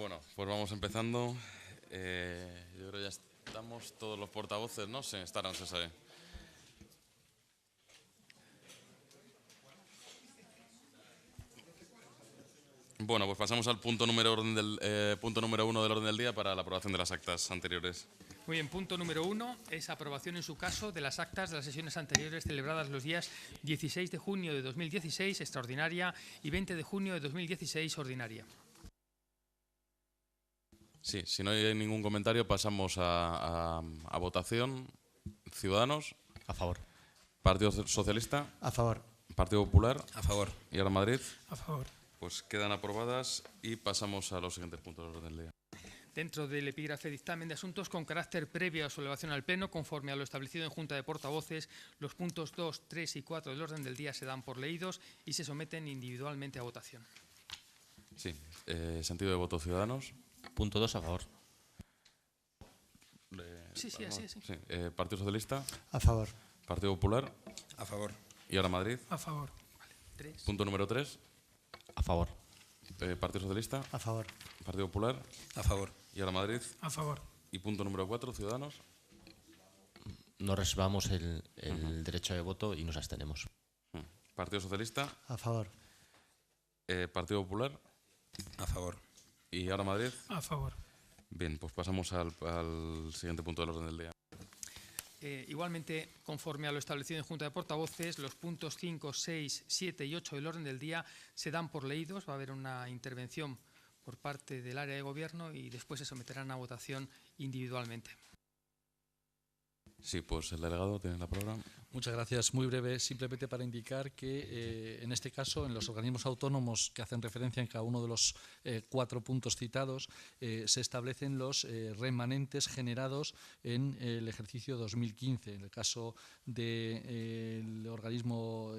Bueno, pues vamos empezando. Yo creo que ya estamos todos los portavoces, ¿no? Sí, estarán, se sabe. Bueno, pues pasamos al punto número 1 del orden del día para la aprobación de las actas anteriores. Muy bien, punto número 1 es aprobación en su caso de las actas de las sesiones anteriores celebradas los días 16 de junio de 2016, extraordinaria, y 20 de junio de 2016, ordinaria. Sí, si no hay ningún comentario pasamos a votación. Ciudadanos. A favor. Partido Socialista. A favor. Partido Popular. A favor. Y ahora Madrid. A favor. Pues quedan aprobadas y pasamos a los siguientes puntos del orden del día. Dentro del epígrafe dictamen de asuntos con carácter previo a su elevación al Pleno, conforme a lo establecido en Junta de Portavoces, los puntos 2, 3 y 4 del orden del día se dan por leídos y se someten individualmente a votación. Sí, sentido de voto, Ciudadanos. Punto 2, a favor. Sí, así es. Sí. Sí, Partido Socialista. A favor. Partido Popular. A favor. Y ahora Madrid. A favor. Vale. 3. Punto número 3. A favor. Partido Socialista. A favor. Partido Popular. A favor. Y ahora Madrid. A favor. Y punto número 4, Ciudadanos. No reservamos el derecho de voto y nos abstenemos. Partido Socialista. A favor. Partido Popular. A favor. Y ahora Madrid. A favor. Bien, pues pasamos al siguiente punto del orden del día. Igualmente, conforme a lo establecido en Junta de Portavoces, los puntos 5, 6, 7 y 8 del orden del día se dan por leídos. Va a haber una intervención por parte del área de gobierno y después se someterán a votación individualmente. Sí, pues el delegado tiene la palabra. Muchas gracias. Muy breve, simplemente para indicar que en este caso, en los organismos autónomos que hacen referencia en cada uno de los 4 puntos citados, se establecen los remanentes generados en el ejercicio 2015. En el caso del organismo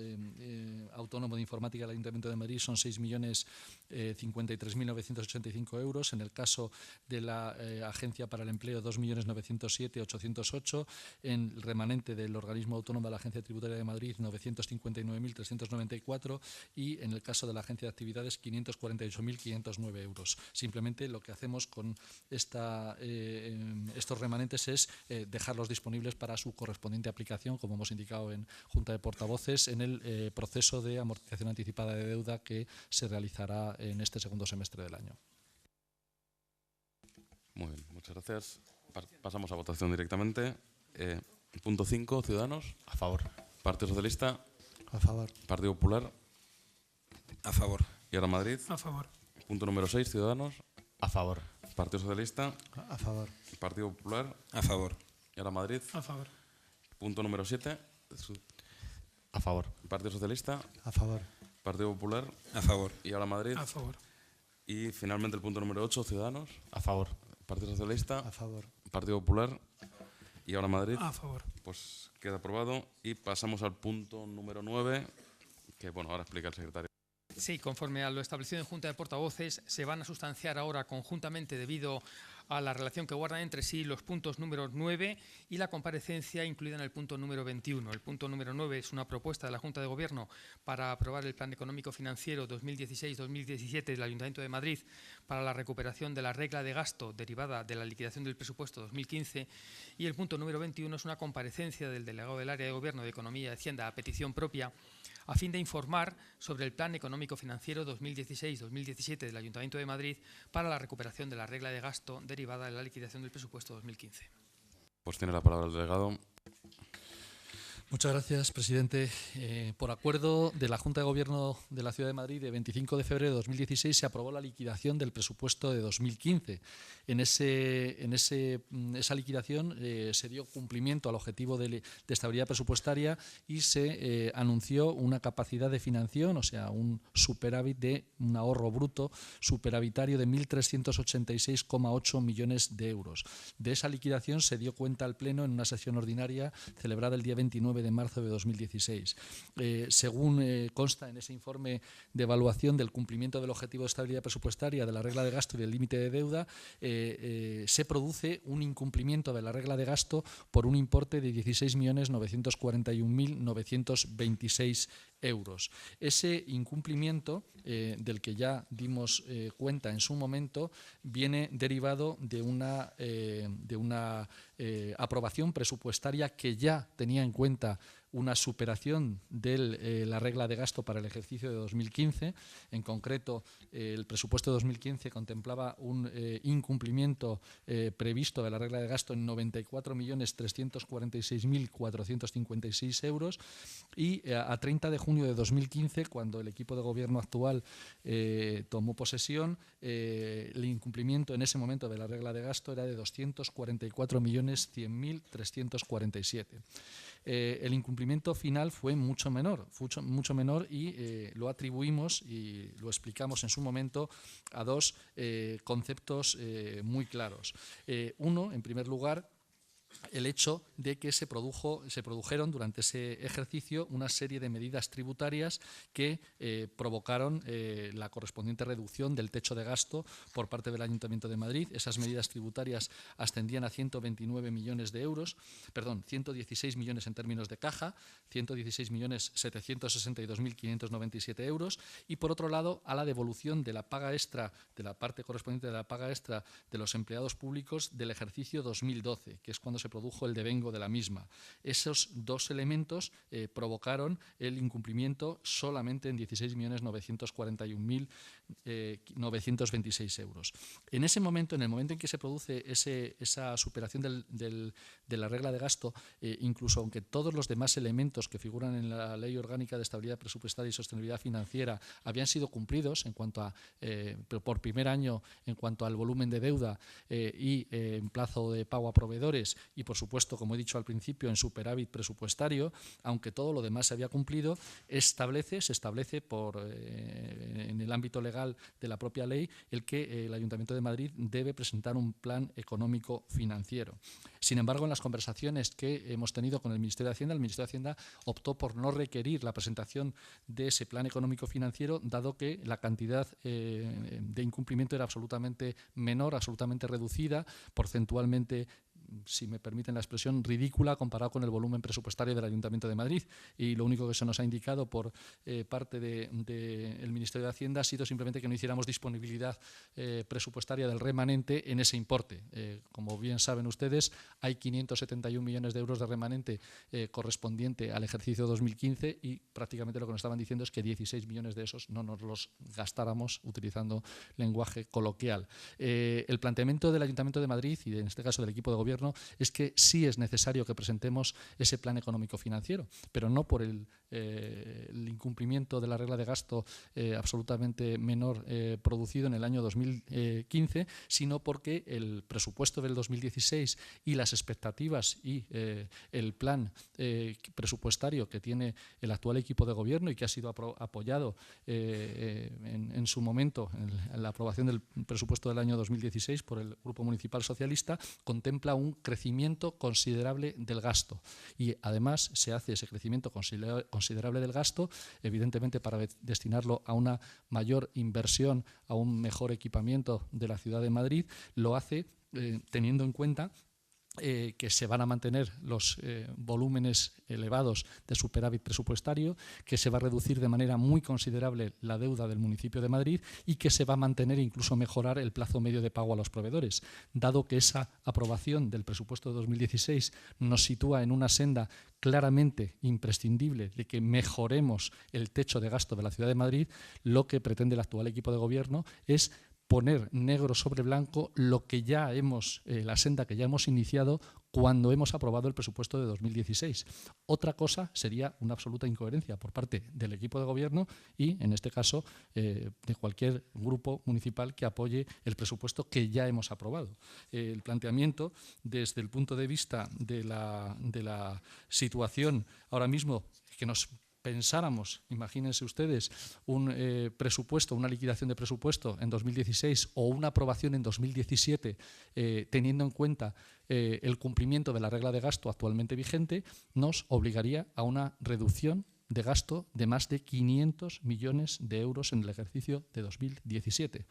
autónomo de informática del Ayuntamiento de Madrid son 6.053.985 euros. En el caso de la Agencia para el Empleo, 2.907.808. En el remanente del organismo autónomo de la Agencia Tributaria de Madrid, 959.394, y en el caso de la Agencia de Actividades, 548.509 euros. Simplemente lo que hacemos con estos remanentes es dejarlos disponibles para su correspondiente aplicación, como hemos indicado en Junta de Portavoces, en el proceso de amortización anticipada de deuda que se realizará en este segundo semestre del año. Muy bien, muchas gracias. Pasamos a votación directamente. Punto 5, Ciudadanos. A favor. Partido Socialista. A favor. Partido Popular. A favor. Y ahora Madrid. A favor. Punto número 6, Ciudadanos. A favor. Partido Socialista. A favor. Partido Popular. A favor. Y ahora Madrid. A favor. Punto número 7. A favor. Partido Socialista. A favor. Partido Popular. A favor. Y ahora Madrid. A favor. Y finalmente el punto número 8, Ciudadanos. A favor. Partido Socialista. A favor. Partido Popular. Y ahora Madrid. A favor. Pues queda aprobado. Y pasamos al punto número 9, que bueno, ahora explica el secretario. Sí, conforme a lo establecido en Junta de Portavoces, se van a sustanciar ahora conjuntamente debido a la relación que guardan entre sí los puntos número 9 y la comparecencia incluida en el punto número 21. El punto número 9 es una propuesta de la Junta de Gobierno para aprobar el Plan Económico Financiero 2016-2017 del Ayuntamiento de Madrid para la recuperación de la regla de gasto derivada de la liquidación del presupuesto 2015, y el punto número 21 es una comparecencia del delegado del área de Gobierno de Economía y Hacienda a petición propia a fin de informar sobre el Plan Económico Financiero 2016-2017 del Ayuntamiento de Madrid para la recuperación de la regla de gasto derivada de la liquidación del presupuesto 2015. Pues tiene la palabra el delegado. Muchas gracias, presidente. Por acuerdo de la Junta de Gobierno de la Ciudad de Madrid de 25 de febrero de 2016 se aprobó la liquidación del presupuesto de 2015. En esa liquidación se dio cumplimiento al objetivo de estabilidad presupuestaria y se anunció una capacidad de financiación, o sea, un superávit un ahorro bruto superavitario de 1.386,8 millones de euros. De esa liquidación se dio cuenta al Pleno en una sesión ordinaria celebrada el día 29 9 de marzo de 2016. Según consta en ese informe de evaluación del cumplimiento del objetivo de estabilidad presupuestaria, de la regla de gasto y del límite de deuda, se produce un incumplimiento de la regla de gasto por un importe de 16.941.926 euros. Ese incumplimiento, del que ya dimos cuenta en su momento, viene derivado de una aprobación presupuestaria que ya tenía en cuenta una superación de la regla de gasto para el ejercicio de 2015. En concreto, el presupuesto de 2015 contemplaba un incumplimiento previsto de la regla de gasto en 94.346.456 euros, y a 30 de junio de 2015, cuando el equipo de gobierno actual tomó posesión, el incumplimiento en ese momento de la regla de gasto era de 244.100.347. El incumplimiento final fue mucho menor y lo atribuimos y lo explicamos en su momento a dos conceptos muy claros. Uno, en primer lugar, el hecho de que se produjeron durante ese ejercicio una serie de medidas tributarias que provocaron la correspondiente reducción del techo de gasto por parte del Ayuntamiento de Madrid. Esas medidas tributarias ascendían a 129 millones de euros, 116 millones en términos de caja, 116.762.597 euros, y por otro lado a la devolución de la paga extra, de la parte correspondiente de la paga extra de los empleados públicos del ejercicio 2012, que es cuando se produjo el devengo de la misma. Esos dos elementos provocaron el incumplimiento solamente en 16.941.926 euros. En ese momento, en el momento en que se produce esa superación de la regla de gasto, incluso aunque todos los demás elementos que figuran en la Ley Orgánica de Estabilidad Presupuestaria y Sostenibilidad Financiera habían sido cumplidos en cuanto a, por primer año, en cuanto al volumen de deuda y en plazo de pago a proveedores, y por supuesto, como he dicho al principio, en superávit presupuestario, aunque todo lo demás se había cumplido, se establece en el ámbito legal de la propia ley el que el Ayuntamiento de Madrid debe presentar un plan económico financiero. Sin embargo, en las conversaciones que hemos tenido con el Ministerio de Hacienda optó por no requerir la presentación de ese plan económico financiero, dado que la cantidad de incumplimiento era absolutamente menor, absolutamente reducida, porcentualmente, si me permiten la expresión, ridícula comparado con el volumen presupuestario del Ayuntamiento de Madrid. Y lo único que se nos ha indicado por parte del Ministerio de Hacienda ha sido simplemente que no hiciéramos disponibilidad presupuestaria del remanente en ese importe. Como bien saben ustedes, hay 571 millones de euros de remanente correspondiente al ejercicio 2015, y prácticamente lo que nos estaban diciendo es que 16 millones de esos no nos los gastáramos, utilizando lenguaje coloquial. El planteamiento del Ayuntamiento de Madrid, y en este caso del equipo de gobierno, es que sí es necesario que presentemos ese plan económico financiero, pero no por el incumplimiento de la regla de gasto absolutamente menor producido en el año 2015, sino porque el presupuesto del 2016 y las expectativas y el plan presupuestario que tiene el actual equipo de gobierno y que ha sido apoyado en su momento en la aprobación del presupuesto del año 2016 por el Grupo Municipal Socialista, contempla un crecimiento considerable del gasto, y además se hace ese crecimiento considerable del gasto evidentemente para destinarlo a una mayor inversión, a un mejor equipamiento de la ciudad de Madrid. Lo hace teniendo en cuenta que se van a mantener los volúmenes elevados de superávit presupuestario, que se va a reducir de manera muy considerable la deuda del municipio de Madrid y que se va a mantener e incluso mejorar el plazo medio de pago a los proveedores. Dado que esa aprobación del presupuesto de 2016 nos sitúa en una senda claramente imprescindible de que mejoremos el techo de gasto de la ciudad de Madrid, lo que pretende el actual equipo de gobierno es poner negro sobre blanco lo que ya la senda que ya hemos iniciado cuando hemos aprobado el presupuesto de 2016. Otra cosa sería una absoluta incoherencia por parte del equipo de gobierno y, en este caso, de cualquier grupo municipal que apoye el presupuesto que ya hemos aprobado. El planteamiento, desde el punto de vista de la situación ahora mismo, que nos pensáramos, imagínense ustedes, un presupuesto, una liquidación de presupuesto en 2016 o una aprobación en 2017, teniendo en cuenta el cumplimiento de la regla de gasto actualmente vigente, nos obligaría a una reducción de gasto de más de 500 millones de euros en el ejercicio de 2017.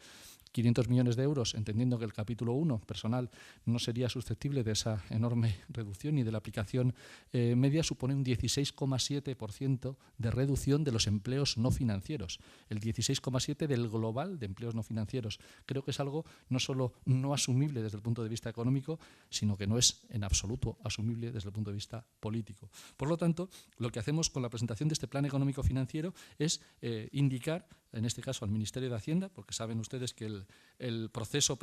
500 millones de euros, entendiendo que el capítulo 1, personal, no sería susceptible de esa enorme reducción y de la aplicación media, supone un 16,7% de reducción de los empleos no financieros. El 16,7% del global de empleos no financieros. Creo que es algo no solo no asumible desde el punto de vista económico, sino que no es en absoluto asumible desde el punto de vista político. Por lo tanto, lo que hacemos con la presentación de este plan económico financiero es indicar, en este caso al Ministerio de Hacienda, porque saben ustedes que el proceso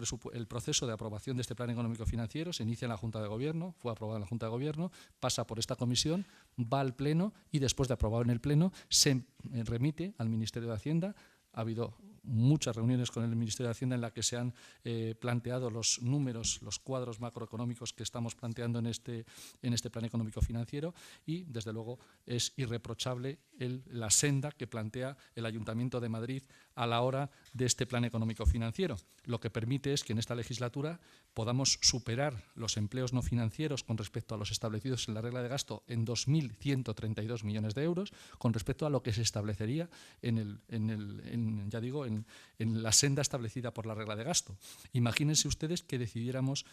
de aprobación de este plan económico financiero se inicia en la Junta de Gobierno, fue aprobado en la Junta de Gobierno, pasa por esta comisión, va al Pleno y después de aprobado en el Pleno se remite al Ministerio de Hacienda. Ha habido muchas reuniones con el Ministerio de Hacienda en las que se han planteado los números, los cuadros macroeconómicos que estamos planteando en este plan económico financiero y, desde luego, es irreprochable la senda que plantea el Ayuntamiento de Madrid a la hora de este plan económico financiero. Lo que permite es que en esta legislatura podamos superar los empleos no financieros con respecto a los establecidos en la regla de gasto en 2.132 millones de euros, con respecto a lo que se establecería en la senda establecida por la regla de gasto. Imagínense ustedes que decidiéramos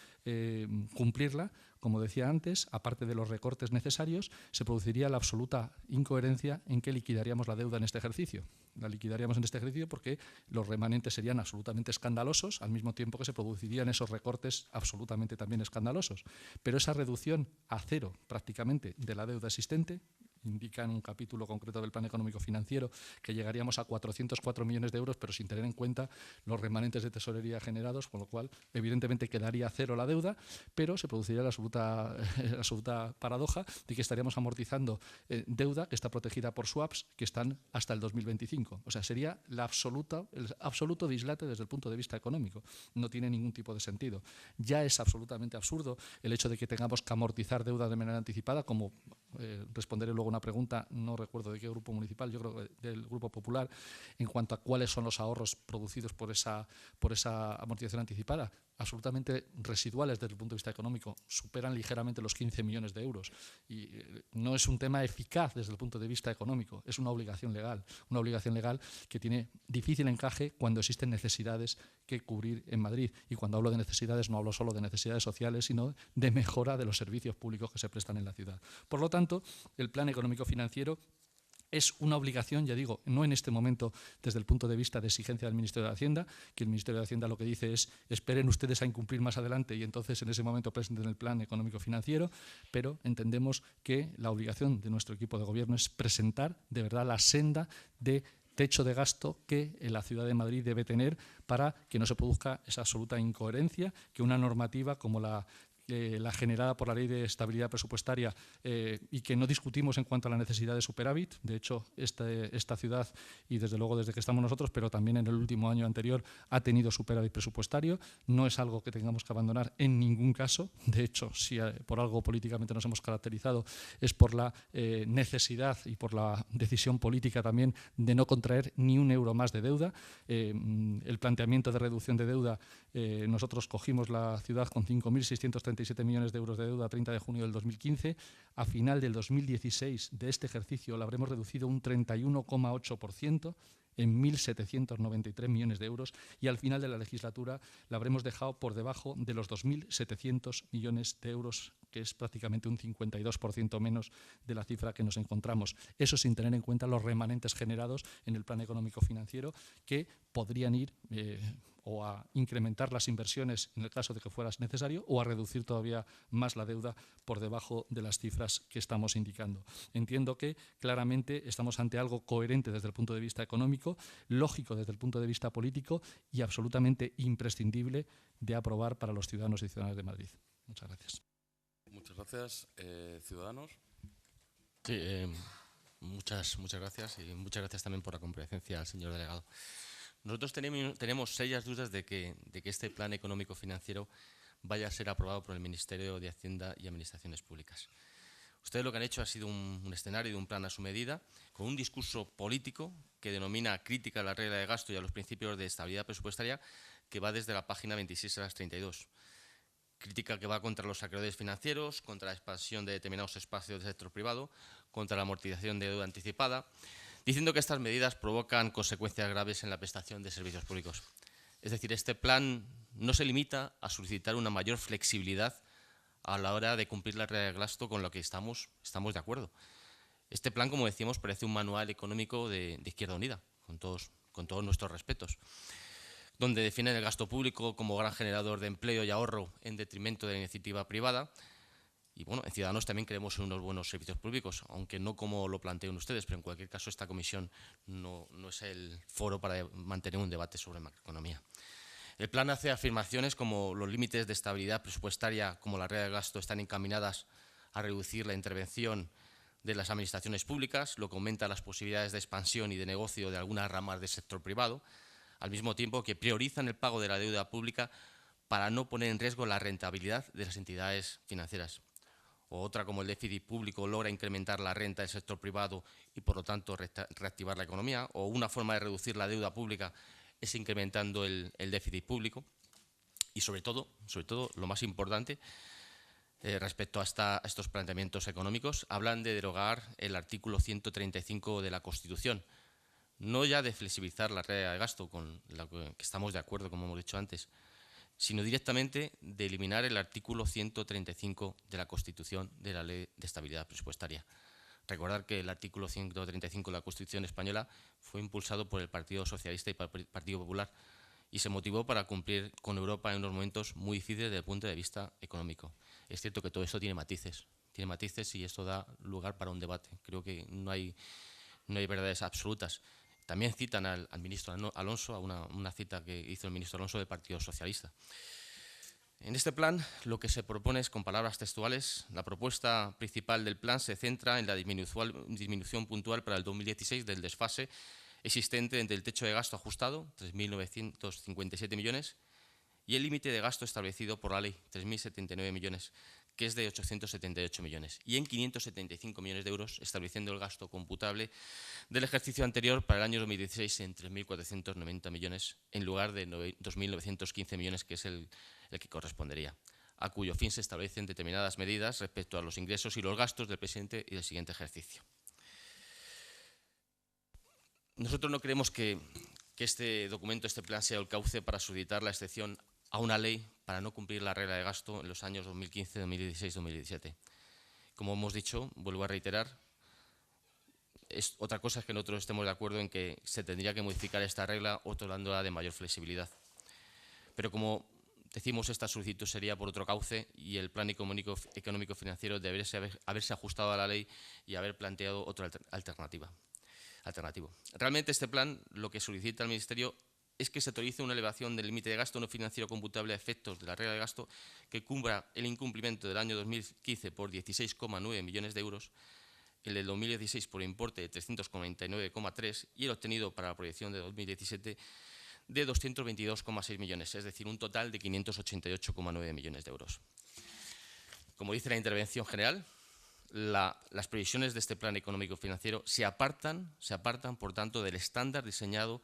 cumplirla. Como decía antes, aparte de los recortes necesarios, se produciría la absoluta incoherencia en que liquidaríamos la deuda en este ejercicio. La liquidaríamos en este ejercicio porque los remanentes serían absolutamente escandalosos, al mismo tiempo que se producirían esos recortes absolutamente también escandalosos. Pero esa reducción a cero prácticamente de la deuda existente indica en un capítulo concreto del plan económico financiero que llegaríamos a 404 millones de euros, pero sin tener en cuenta los remanentes de tesorería generados, con lo cual evidentemente quedaría a cero la deuda, pero se produciría la absoluta paradoja de que estaríamos amortizando deuda que está protegida por swaps que están hasta el 2025. O sea, sería el absoluto dislate desde el punto de vista económico. No tiene ningún tipo de sentido. Ya es absolutamente absurdo el hecho de que tengamos que amortizar deuda de manera anticipada, como responderé luego una pregunta, no recuerdo de qué grupo municipal, yo creo que del Grupo Popular, en cuanto a cuáles son los ahorros producidos por esa amortización anticipada. Absolutamente residuales desde el punto de vista económico, superan ligeramente los 15 millones de euros. Y no es un tema eficaz desde el punto de vista económico, es una obligación legal que tiene difícil encaje cuando existen necesidades que cubrir en Madrid. Y cuando hablo de necesidades no hablo solo de necesidades sociales, sino de mejora de los servicios públicos que se prestan en la ciudad. Por lo tanto, el plan económico financiero es una obligación, ya digo, no en este momento desde el punto de vista de exigencia del Ministerio de Hacienda, que el Ministerio de Hacienda lo que dice es esperen ustedes a incumplir más adelante y entonces en ese momento presenten el plan económico financiero, pero entendemos que la obligación de nuestro equipo de gobierno es presentar de verdad la senda de techo de gasto que la Ciudad de Madrid debe tener para que no se produzca esa absoluta incoherencia, que una normativa como la generada por la Ley de Estabilidad Presupuestaria y que no discutimos en cuanto a la necesidad de superávit. De hecho, esta ciudad, y desde luego desde que estamos nosotros, pero también en el último año anterior, ha tenido superávit presupuestario. No es algo que tengamos que abandonar en ningún caso. De hecho, si por algo políticamente nos hemos caracterizado, es por la necesidad y por la decisión política también de no contraer ni un euro más de deuda. El planteamiento de reducción de deuda, nosotros cogimos la ciudad con 5.637 millones de euros de deuda a 30 de junio del 2015. A final del 2016 de este ejercicio la habremos reducido un 31,8% en 1.793 millones de euros y al final de la legislatura la habremos dejado por debajo de los 2.700 millones de euros, que es prácticamente un 52% menos de la cifra que nos encontramos. Eso sin tener en cuenta los remanentes generados en el plan económico financiero que podrían ir o a incrementar las inversiones en el caso de que fuera necesario o a reducir todavía más la deuda por debajo de las cifras que estamos indicando. Entiendo que claramente estamos ante algo coherente desde el punto de vista económico, lógico desde el punto de vista político y absolutamente imprescindible de aprobar para los ciudadanos y ciudadanas de Madrid. Muchas gracias. Muchas gracias. Ciudadanos. Sí, muchas gracias y muchas gracias también por la comparecencia al señor delegado. Nosotros tenemos serias dudas de que este plan económico financiero vaya a ser aprobado por el Ministerio de Hacienda y Administraciones Públicas. Ustedes lo que han hecho ha sido un escenario de un plan a su medida, con un discurso político que denomina crítica a la regla de gasto y a los principios de estabilidad presupuestaria, que va desde la página 26 a las 32. Crítica que va contra los acreedores financieros, contra la expansión de determinados espacios del sector privado, contra la amortización de deuda anticipada, diciendo que estas medidas provocan consecuencias graves en la prestación de servicios públicos. Es decir, este plan no se limita a solicitar una mayor flexibilidad a la hora de cumplir la regla de gasto, con lo que estamos de acuerdo. Este plan, como decíamos, parece un manual económico de Izquierda Unida, con todos nuestros respetos, donde definen el gasto público como gran generador de empleo y ahorro en detrimento de la iniciativa privada. Y bueno, en Ciudadanos también creemos en unos buenos servicios públicos, aunque no como lo plantean ustedes, pero en cualquier caso esta comisión no es el foro para mantener un debate sobre macroeconomía. El plan hace afirmaciones como los límites de estabilidad presupuestaria, como la regla de gasto, están encaminadas a reducir la intervención de las administraciones públicas, lo que aumenta las posibilidades de expansión y de negocio de algunas ramas del sector privado, al mismo tiempo que priorizan el pago de la deuda pública para no poner en riesgo la rentabilidad de las entidades financieras. O otra, como el déficit público logra incrementar la renta del sector privado y, por lo tanto, reactivar la economía. O una forma de reducir la deuda pública es incrementando el déficit público. Y, sobre todo, lo más importante, respecto a estos planteamientos económicos, hablan de derogar el artículo 135 de la Constitución. No ya de flexibilizar la regla de gasto, con la que estamos de acuerdo, como hemos dicho antes, sino directamente de eliminar el artículo 135 de la Constitución de la Ley de Estabilidad Presupuestaria. Recordar que el artículo 135 de la Constitución española fue impulsado por el Partido Socialista y por el Partido Popular y se motivó para cumplir con Europa en unos momentos muy difíciles desde el punto de vista económico. Es cierto que todo esto tiene matices y esto da lugar para un debate. Creo que no hay verdades absolutas. También citan al ministro Alonso, a una cita que hizo el ministro Alonso del Partido Socialista. En este plan, lo que se propone es, con palabras textuales, la propuesta principal del plan se centra en la disminución puntual para el 2016 del desfase existente entre el techo de gasto ajustado, 3.957 millones, y el límite de gasto establecido por la ley, 3.079 millones, que es de 878 millones, y en 575 millones de euros, estableciendo el gasto computable del ejercicio anterior para el año 2016 en 3.490 millones, en lugar de 2.915 millones, que es el que correspondería, a cuyo fin se establecen determinadas medidas respecto a los ingresos y los gastos del presente y del siguiente ejercicio. Nosotros no creemos que este documento, este plan, sea el cauce para solicitar la excepción a una ley para no cumplir la regla de gasto en los años 2015, 2016, 2017. Como hemos dicho, vuelvo a reiterar, otra cosa es que nosotros estemos de acuerdo en que se tendría que modificar esta regla otorgándola de mayor flexibilidad. Pero como decimos, esta solicitud sería por otro cauce y el plan económico financiero debería haberse ajustado a la ley y haber planteado otro alternativo. Realmente este plan lo que solicita al Ministerio es que se autorice una elevación del límite de gasto no financiero computable a efectos de la regla de gasto que cubra el incumplimiento del año 2015 por 16,9 millones de euros, el del 2016 por importe de 349,3 y el obtenido para la proyección de 2017 de 222,6 millones, es decir, un total de 588,9 millones de euros. Como dice la intervención general, las previsiones de este plan económico financiero se apartan, por tanto, del estándar diseñado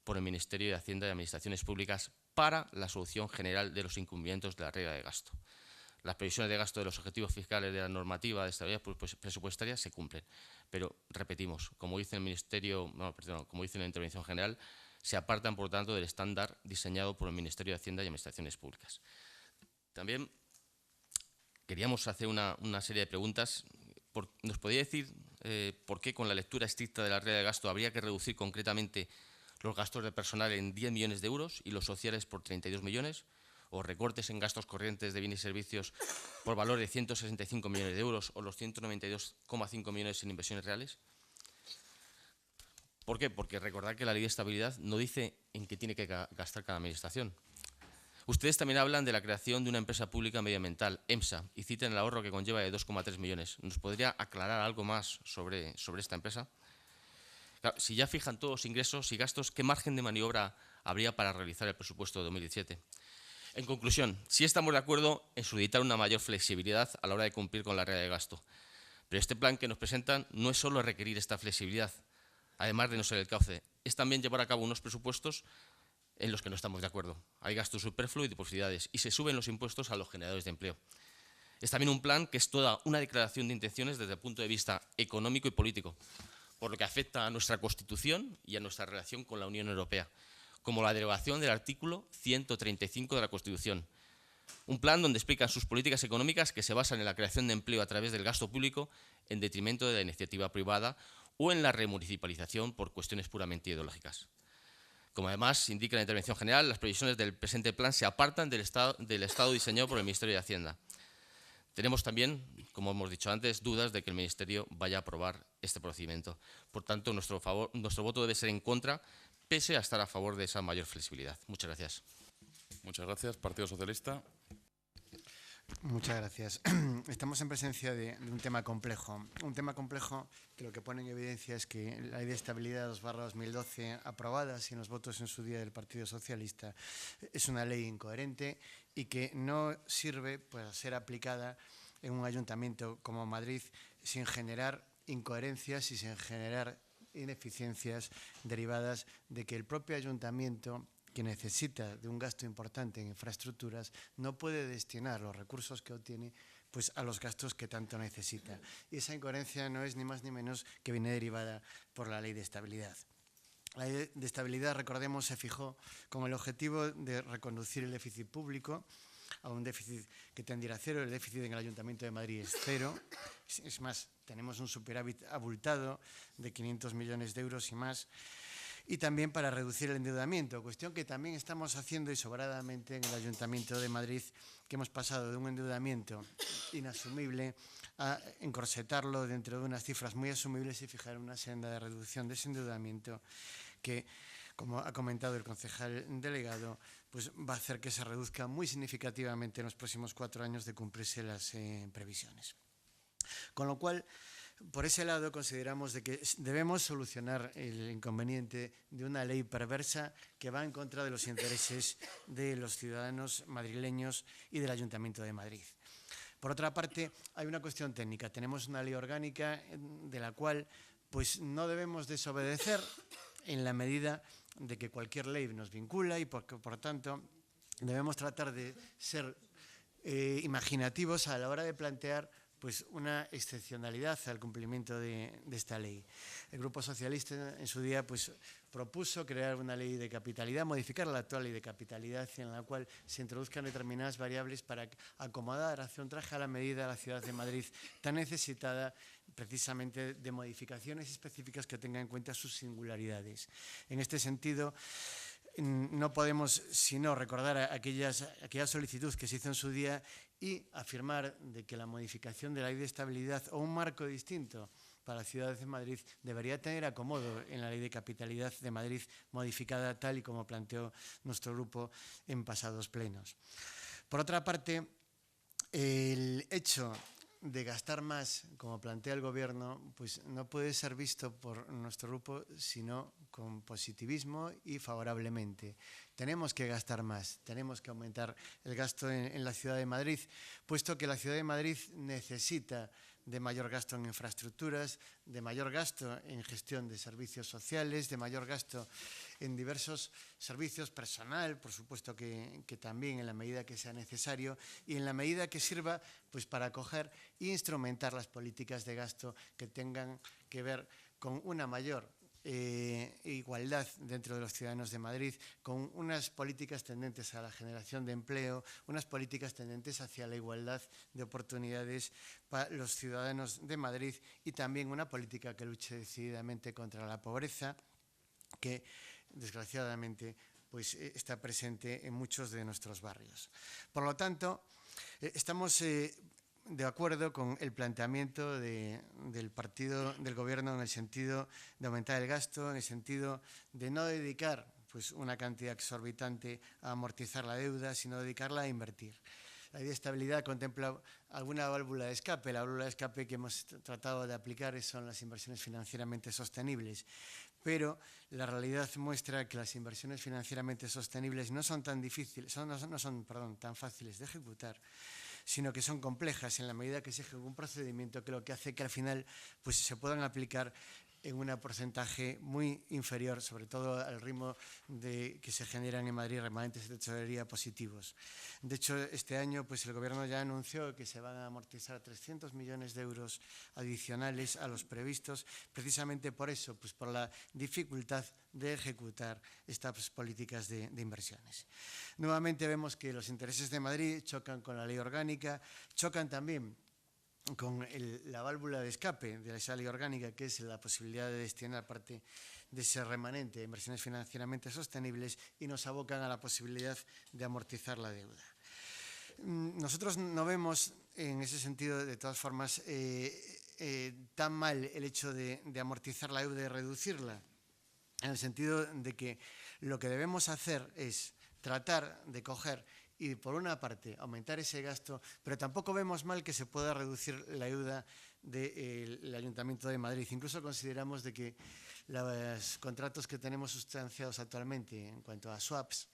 por el Ministerio de Hacienda y Administraciones Públicas para la solución general de los incumplimientos de la regla de gasto. Las previsiones de gasto de los objetivos fiscales de la normativa de estabilidad presupuestaria se cumplen, pero repetimos, como dice el como dice la intervención general, se apartan, por tanto, del estándar diseñado por el Ministerio de Hacienda y Administraciones Públicas. También queríamos hacer una serie de preguntas. ¿Nos podría decir por qué, con la lectura estricta de la regla de gasto, habría que reducir concretamente los gastos de personal en 10 millones de euros y los sociales por 32 millones? ¿O recortes en gastos corrientes de bienes y servicios por valor de 165 millones de euros o los 192,5 millones en inversiones reales? ¿Por qué? Porque recordad que la Ley de Estabilidad no dice en qué tiene que gastar cada administración. Ustedes también hablan de la creación de una empresa pública medioambiental, EMSA, y citan el ahorro que conlleva de 2,3 millones. ¿Nos podría aclarar algo más sobre esta empresa? Claro, si ya fijan todos los ingresos y gastos, ¿qué margen de maniobra habría para realizar el presupuesto de 2017? En conclusión, sí estamos de acuerdo en solicitar una mayor flexibilidad a la hora de cumplir con la regla de gasto, Pero este plan que nos presentan no es solo requerir esta flexibilidad, además de no ser el cauce, es también llevar a cabo unos presupuestos en los que no estamos de acuerdo. Hay gasto superfluo y duplicidades y se suben los impuestos a los generadores de empleo. Es también un plan que es toda una declaración de intenciones desde el punto de vista económico y político, por lo que afecta a nuestra Constitución y a nuestra relación con la Unión Europea, como la derogación del artículo 135 de la Constitución. Un plan donde explican sus políticas económicas que se basan en la creación de empleo a través del gasto público en detrimento de la iniciativa privada o en la remunicipalización por cuestiones puramente ideológicas. Como además indica la intervención general, las previsiones del presente plan se apartan del estado diseñado por el Ministerio de Hacienda. Tenemos también, como hemos dicho antes, dudas de que el Ministerio vaya a aprobar este procedimiento. Por tanto, nuestro voto debe ser en contra, pese a estar a favor de esa mayor flexibilidad. Muchas gracias. Muchas gracias. Partido Socialista. Muchas gracias. Estamos en presencia de un tema complejo que lo que pone en evidencia es que la Ley de Estabilidad 2/2012, aprobada sin los votos en su día del Partido Socialista, es una ley incoherente y que no sirve para ser aplicada en un ayuntamiento como Madrid sin generar incoherencias y sin generar ineficiencias derivadas de que el propio ayuntamiento, que necesita de un gasto importante en infraestructuras, no puede destinar los recursos que obtiene pues, a los gastos que tanto necesita. Y esa incoherencia no es ni más ni menos que viene derivada por la Ley de Estabilidad. La Ley de Estabilidad, recordemos, se fijó con el objetivo de reconducir el déficit público a un déficit que tendiera a cero. El déficit en el Ayuntamiento de Madrid es cero. Es más, tenemos un superávit abultado de 500 millones de euros y más. Y también para reducir el endeudamiento, cuestión que también estamos haciendo y sobradamente en el Ayuntamiento de Madrid, que hemos pasado de un endeudamiento inasumible a encorsetarlo dentro de unas cifras muy asumibles y fijar una senda de reducción de ese endeudamiento que, como ha comentado el concejal delegado, pues va a hacer que se reduzca muy significativamente en los próximos 4 años de cumplirse las previsiones. Con lo cual, por ese lado, consideramos de que debemos solucionar el inconveniente de una ley perversa que va en contra de los intereses de los ciudadanos madrileños y del Ayuntamiento de Madrid. Por otra parte, hay una cuestión técnica. Tenemos una ley orgánica de la cual pues, no debemos desobedecer en la medida de que cualquier ley nos vincula y, por tanto, debemos tratar de ser imaginativos a la hora de plantear pues una excepcionalidad al cumplimiento de esta ley. El Grupo Socialista en su día pues, propuso crear una ley de capitalidad, modificar la actual ley de capitalidad en la cual se introduzcan determinadas variables para acomodar, hacer un traje a la medida a la ciudad de Madrid tan necesitada precisamente de modificaciones específicas que tengan en cuenta sus singularidades. En este sentido, no podemos sino recordar aquella solicitud que se hizo en su día y afirmar de que la modificación de la Ley de Estabilidad o un marco distinto para la ciudad de Madrid debería tener acomodo en la Ley de Capitalidad de Madrid modificada tal y como planteó nuestro grupo en pasados plenos. Por otra parte, el hecho de gastar más, como plantea el Gobierno, pues no puede ser visto por nuestro grupo sino con positivismo y favorablemente. Tenemos que gastar más, tenemos que aumentar el gasto en la Ciudad de Madrid, puesto que la Ciudad de Madrid necesita de mayor gasto en infraestructuras, de mayor gasto en gestión de servicios sociales, de mayor gasto en diversos servicios personal, por supuesto que también en la medida que sea necesario y en la medida que sirva pues, para acoger e instrumentar las políticas de gasto que tengan que ver con una mayor igualdad dentro de los ciudadanos de Madrid, con unas políticas tendentes a la generación de empleo, unas políticas tendentes hacia la igualdad de oportunidades para los ciudadanos de Madrid y también una política que luche decididamente contra la pobreza, que desgraciadamente pues, está presente en muchos de nuestros barrios. Por lo tanto, estamos de acuerdo con el planteamiento del partido del Gobierno en el sentido de aumentar el gasto, en el sentido de no dedicar pues, una cantidad exorbitante a amortizar la deuda, sino dedicarla a invertir. La Ley de Estabilidad contempla alguna válvula de escape. La válvula de escape que hemos tratado de aplicar son las inversiones financieramente sostenibles. Pero la realidad muestra que las inversiones financieramente sostenibles no son tan difíciles, tan fáciles de ejecutar, sino que son complejas en la medida que se ejecuta un procedimiento que lo que hace que al final pues, se puedan aplicar en un porcentaje muy inferior, sobre todo al ritmo que se generan en Madrid remanentes de tesorería positivos. De hecho, este año pues, el Gobierno ya anunció que se van a amortizar 300 millones de euros adicionales a los previstos, precisamente por eso, pues, por la dificultad de ejecutar estas políticas de inversiones. Nuevamente vemos que los intereses de Madrid chocan con la ley orgánica, chocan también con la válvula de escape de esa ley orgánica, que es la posibilidad de destinar parte de ese remanente a inversiones financieramente sostenibles, y nos abocan a la posibilidad de amortizar la deuda. Nosotros no vemos en ese sentido, de todas formas, tan mal el hecho de amortizar la deuda y reducirla, en el sentido de que lo que debemos hacer es tratar de coger y, por una parte, aumentar ese gasto, pero tampoco vemos mal que se pueda reducir la deuda del Ayuntamiento de Madrid. Incluso consideramos de que los contratos que tenemos sustanciados actualmente en cuanto a swaps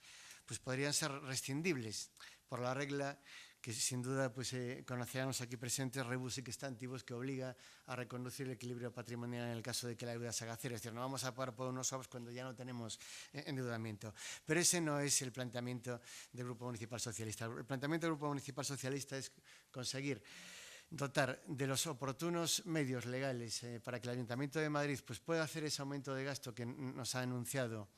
pues podrían ser rescindibles por la regla que sin duda pues, conocerán los aquí presentes, rebus sic stantibus, que obliga a reconducir el equilibrio patrimonial en el caso de que la deuda se haga cero. Es decir, no vamos a pagar por unos swaps cuando ya no tenemos endeudamiento. Pero ese no es el planteamiento del Grupo Municipal Socialista. El planteamiento del Grupo Municipal Socialista es conseguir dotar de los oportunos medios legales para que el Ayuntamiento de Madrid pues, pueda hacer ese aumento de gasto que nos ha anunciado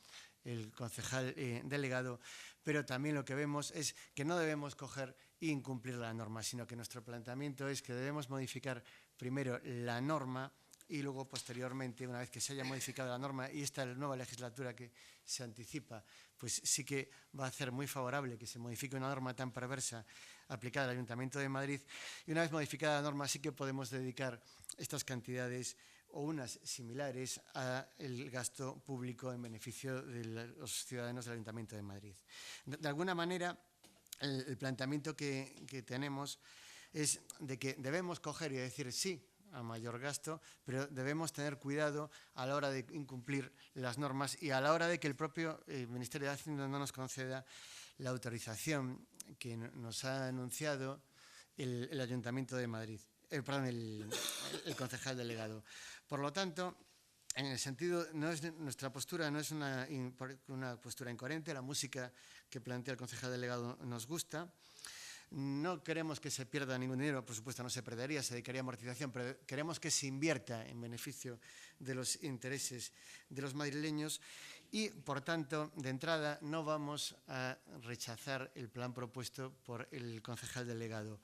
el concejal delegado, pero también lo que vemos es que no debemos coger e incumplir la norma, sino que nuestro planteamiento es que debemos modificar primero la norma y luego, posteriormente, una vez que se haya modificado la norma y esta nueva legislatura que se anticipa, pues sí que va a ser muy favorable que se modifique una norma tan perversa aplicada al Ayuntamiento de Madrid, y una vez modificada la norma sí que podemos dedicar estas cantidades o unas similares al gasto público en beneficio de los ciudadanos del Ayuntamiento de Madrid. De alguna manera, el planteamiento que tenemos es de que debemos coger y decir sí a mayor gasto, pero debemos tener cuidado a la hora de incumplir las normas y a la hora de que el propio Ministerio de Hacienda no nos conceda la autorización que nos ha anunciado el Ayuntamiento de Madrid, el concejal delegado. Por lo tanto, en el sentido, nuestra postura no es una postura incoherente. La música que plantea el concejal delegado nos gusta. No queremos que se pierda ningún dinero, por supuesto no se perdería, se dedicaría a amortización, pero queremos que se invierta en beneficio de los intereses de los madrileños y, por tanto, de entrada no vamos a rechazar el plan propuesto por el concejal delegado.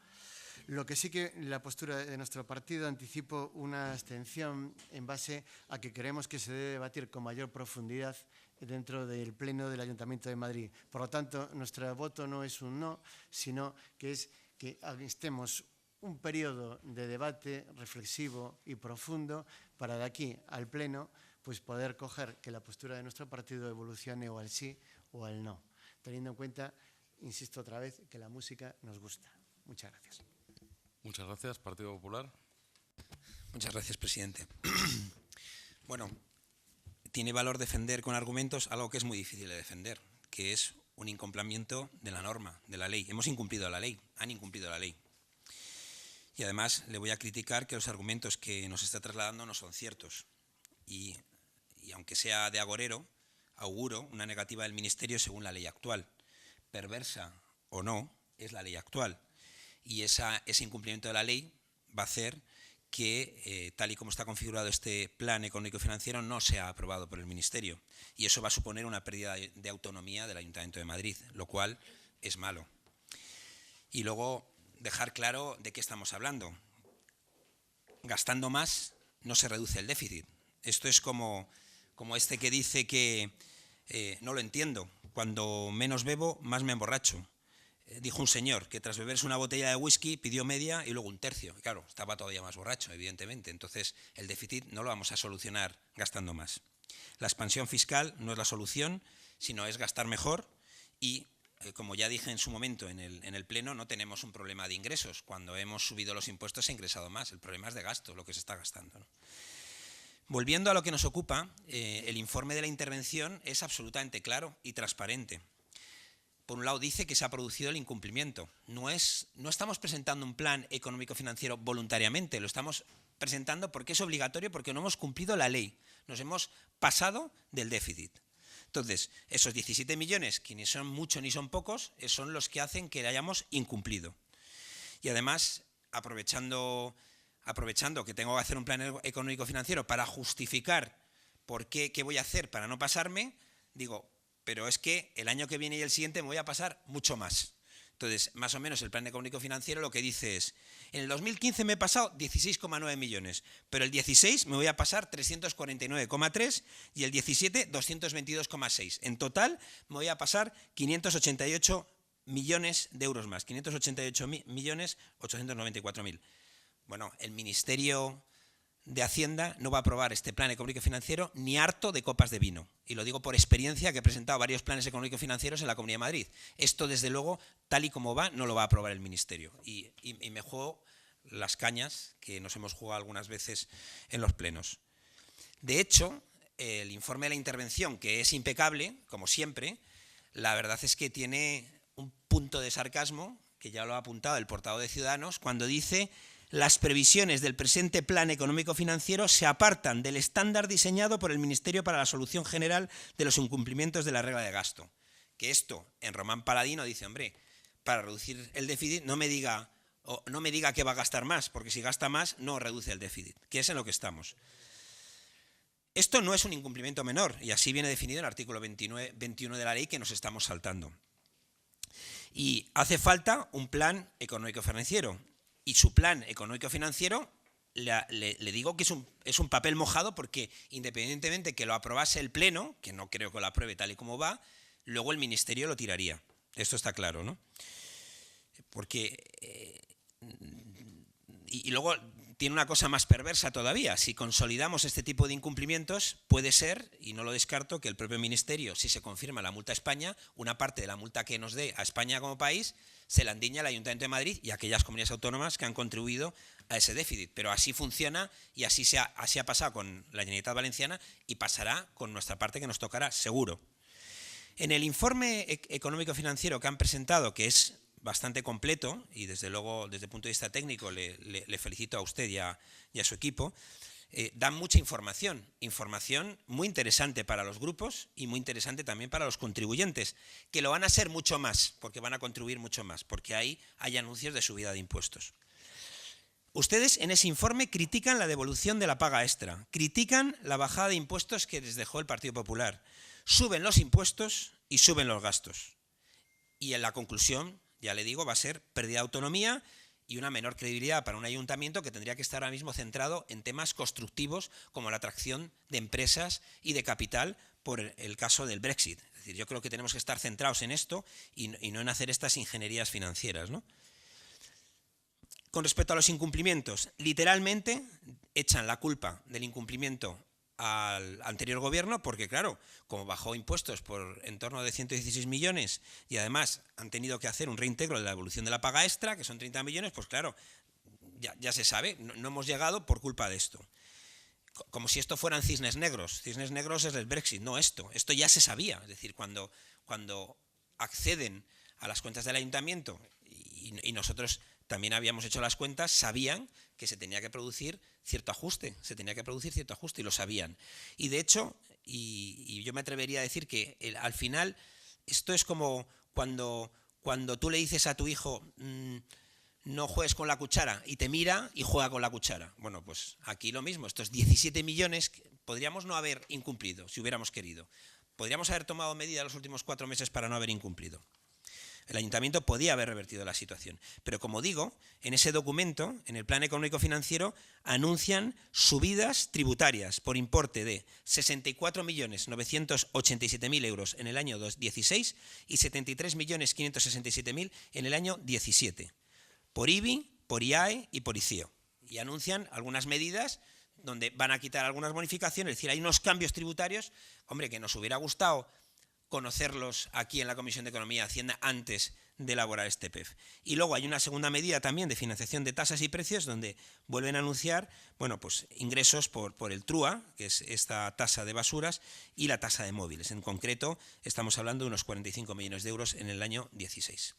Lo que sí que la postura de nuestro partido, anticipo una abstención en base a que creemos que se debe debatir con mayor profundidad dentro del Pleno del Ayuntamiento de Madrid. Por lo tanto, nuestro voto no es un no, sino que es que instemos un periodo de debate reflexivo y profundo para de aquí al Pleno pues poder coger que la postura de nuestro partido evolucione o al sí o al no, teniendo en cuenta, insisto otra vez, que la música nos gusta. Muchas gracias. Muchas gracias. Partido Popular. Muchas gracias, presidente. Bueno, tiene valor defender con argumentos algo que es muy difícil de defender, que es un incumplimiento de la norma, de la ley. Hemos incumplido la ley, han incumplido la ley. Y además le voy a criticar que los argumentos que nos está trasladando no son ciertos. Y aunque sea de agorero, auguro una negativa del Ministerio según la ley actual. Perversa o no, es la ley actual. Y ese incumplimiento de la ley va a hacer que, tal y como está configurado este plan económico y financiero, no sea aprobado por el Ministerio. Y eso va a suponer una pérdida de autonomía del Ayuntamiento de Madrid, lo cual es malo. Y luego, dejar claro de qué estamos hablando. Gastando más no se reduce el déficit. Esto es como este que dice que, no lo entiendo, cuando menos bebo, más me emborracho. Dijo un señor que tras beberse una botella de whisky pidió media y luego un tercio. Y claro, estaba todavía más borracho, evidentemente. Entonces, el déficit no lo vamos a solucionar gastando más. La expansión fiscal no es la solución, sino es gastar mejor y, como ya dije en su momento en el Pleno, no tenemos un problema de ingresos. Cuando hemos subido los impuestos se ha ingresado más. El problema es de gasto, lo que se está gastando, ¿no? Volviendo a lo que nos ocupa, el informe de la intervención es absolutamente claro y transparente. por un lado, dice que se ha producido el incumplimiento. No estamos presentando un plan económico-financiero voluntariamente, lo estamos presentando porque es obligatorio, porque no hemos cumplido la ley. Nos hemos pasado del déficit. Entonces, esos 17 millones, que ni son muchos ni son pocos, son los que hacen que le hayamos incumplido. Y además, aprovechando que tengo que hacer un plan económico-financiero para justificar qué voy a hacer para no pasarme, digo, pero es que el año que viene y el siguiente me voy a pasar mucho más. Entonces, más o menos el plan económico-financiero lo que dice es, en el 2015 me he pasado 16,9 millones, pero el 16 me voy a pasar 349,3 y el 17 222,6. En total me voy a pasar 588 millones de euros más, 588.894.000. Bueno, el Ministerio de Hacienda no va a aprobar este plan económico-financiero ni harto de copas de vino. Y lo digo por experiencia, que he presentado varios planes económico-financieros en la Comunidad de Madrid. Esto, desde luego, tal y como va, no lo va a aprobar el Ministerio. Y me juego las cañas que nos hemos jugado algunas veces en los plenos. De hecho, el informe de la intervención, que es impecable, como siempre, la verdad es que tiene un punto de sarcasmo, que ya lo ha apuntado el portavoz de Ciudadanos, cuando dice: las previsiones del presente plan económico-financiero se apartan del estándar diseñado por el Ministerio para la solución general de los incumplimientos de la regla de gasto. Que esto, en Román Paladino, dice, hombre, para reducir el déficit no me diga que va a gastar más, porque si gasta más no reduce el déficit, que es en lo que estamos. Esto no es un incumplimiento menor, y así viene definido en el artículo 21 de la ley que nos estamos saltando. Y hace falta un plan económico-financiero. Y su plan económico-financiero, le digo que es un papel mojado, porque independientemente que lo aprobase el Pleno, que no creo que lo apruebe tal y como va, luego el Ministerio lo tiraría. Esto está claro, ¿no? Porque y luego tiene una cosa más perversa todavía. Si consolidamos este tipo de incumplimientos, puede ser, y no lo descarto, que el propio Ministerio, si se confirma la multa a España, una parte de la multa que nos dé a España como país, se la endiña al Ayuntamiento de Madrid y a aquellas comunidades autónomas que han contribuido a ese déficit. Pero así funciona y así ha pasado con la Generalitat Valenciana y pasará con nuestra parte, que nos tocará seguro. En el informe económico-financiero que han presentado, que es bastante completo, y desde luego desde el punto de vista técnico le felicito a usted y a su equipo, dan mucha información muy interesante para los grupos y muy interesante también para los contribuyentes, que lo van a ser mucho más, porque van a contribuir mucho más, porque ahí hay anuncios de subida de impuestos. Ustedes en ese informe critican la devolución de la paga extra, critican la bajada de impuestos que les dejó el Partido Popular, suben los impuestos y suben los gastos. Y en la conclusión, ya le digo, va a ser pérdida de autonomía y una menor credibilidad para un ayuntamiento que tendría que estar ahora mismo centrado en temas constructivos como la atracción de empresas y de capital por el caso del Brexit. Es decir, yo creo que tenemos que estar centrados en esto y no en hacer estas ingenierías financieras, ¿no? Con respecto a los incumplimientos, literalmente echan la culpa del incumplimiento al anterior gobierno, porque claro, como bajó impuestos por en torno de 116 millones y además han tenido que hacer un reintegro de la devolución de la paga extra, que son 30 millones, pues claro, ya se sabe, no hemos llegado por culpa de esto. Como si esto fueran cisnes negros. Cisnes negros es el Brexit, no esto. Esto ya se sabía, es decir, cuando acceden a las cuentas del ayuntamiento y nosotros también habíamos hecho las cuentas, sabían que se tenía que producir cierto ajuste, y lo sabían. Y de hecho, y yo me atrevería a decir que al final esto es como cuando tú le dices a tu hijo no juegues con la cuchara y te mira y juega con la cuchara. Bueno, pues aquí lo mismo, estos 17 millones podríamos no haber incumplido si hubiéramos querido. Podríamos haber tomado medidas los últimos 4 meses para no haber incumplido. El ayuntamiento podía haber revertido la situación. Pero como digo, en ese documento, en el plan económico-financiero, anuncian subidas tributarias por importe de 64.987.000 euros en el año 2016 y 73.567.000 en el año 2017. Por IBI, por IAE y por ICIO. Y anuncian algunas medidas donde van a quitar algunas bonificaciones, es decir, hay unos cambios tributarios, hombre, que nos hubiera gustado conocerlos aquí en la Comisión de Economía y Hacienda antes de elaborar este PEF. Y luego hay una segunda medida también de financiación de tasas y precios, donde vuelven a anunciar, bueno, pues ingresos por el TRUA, que es esta tasa de basuras, y la tasa de móviles. En concreto, estamos hablando de unos 45 millones de euros en el año 16.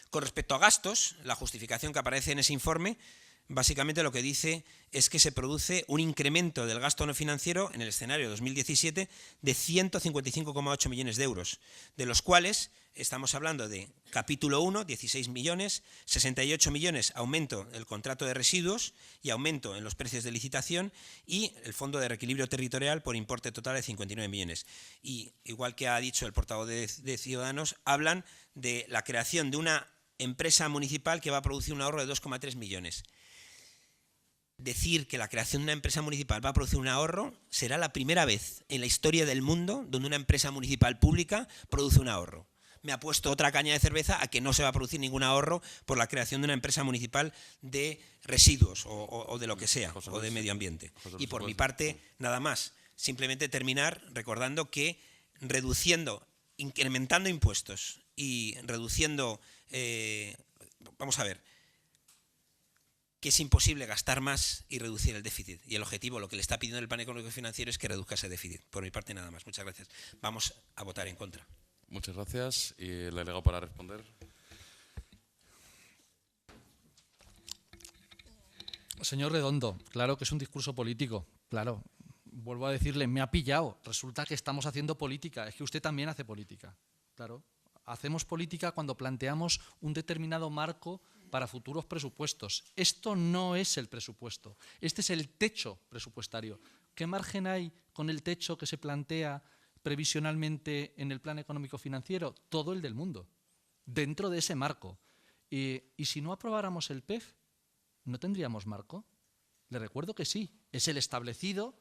Con respecto a gastos, la justificación que aparece en ese informe básicamente lo que dice es que se produce un incremento del gasto no financiero en el escenario 2017 de 155,8 millones de euros, de los cuales estamos hablando de capítulo 1, 16 millones, 68 millones aumento del contrato de residuos y aumento en los precios de licitación, y el fondo de reequilibrio territorial por importe total de 59 millones. Y igual que ha dicho el portavoz de Ciudadanos, hablan de la creación de una empresa municipal que va a producir un ahorro de 2,3 millones. Decir que la creación de una empresa municipal va a producir un ahorro será la primera vez en la historia del mundo donde una empresa municipal pública produce un ahorro. Me ha puesto otra caña de cerveza a que no se va a producir ningún ahorro por la creación de una empresa municipal de residuos o de lo que sea, o de medio ambiente. Y por mi parte, nada más. Simplemente terminar recordando que incrementando impuestos y reduciendo, vamos a ver, que es imposible gastar más y reducir el déficit. Y el objetivo, lo que le está pidiendo el Plan Económico y Financiero, es que reduzca ese déficit. Por mi parte, nada más. Muchas gracias. Vamos a votar en contra. Muchas gracias. Y el delegado para responder. Señor Redondo, claro que es un discurso político, claro. Vuelvo a decirle, me ha pillado. Resulta que estamos haciendo política. Es que usted también hace política, claro. Hacemos política cuando planteamos un determinado marco para futuros presupuestos. Esto no es el presupuesto, este es el techo presupuestario. ¿Qué margen hay con el techo que se plantea previsionalmente en el Plan Económico Financiero? Todo el del mundo, dentro de ese marco. Y si no aprobáramos el PEF, ¿no tendríamos marco? Le recuerdo que sí, es el establecido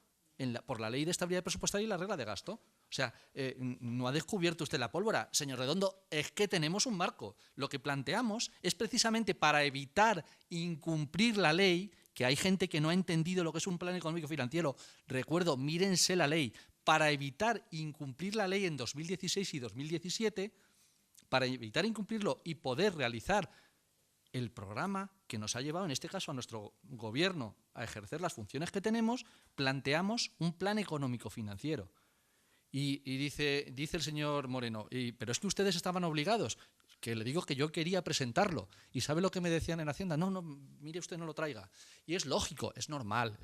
por la Ley de Estabilidad Presupuestaria y la regla de gasto. O sea, no ha descubierto usted la pólvora, señor Redondo, es que tenemos un marco. Lo que planteamos es precisamente para evitar incumplir la ley, que hay gente que no ha entendido lo que es un plan económico financiero. Recuerdo, mírense la ley, para evitar incumplir la ley en 2016 y 2017, para evitar incumplirlo y poder realizar el programa que nos ha llevado, en este caso, a nuestro gobierno a ejercer las funciones que tenemos, planteamos un plan económico financiero. Y dice el señor Moreno, pero es que ustedes estaban obligados, que le digo que yo quería presentarlo. ¿Y sabe lo que me decían en Hacienda? No, mire usted, no lo traiga. Y es lógico, es normal,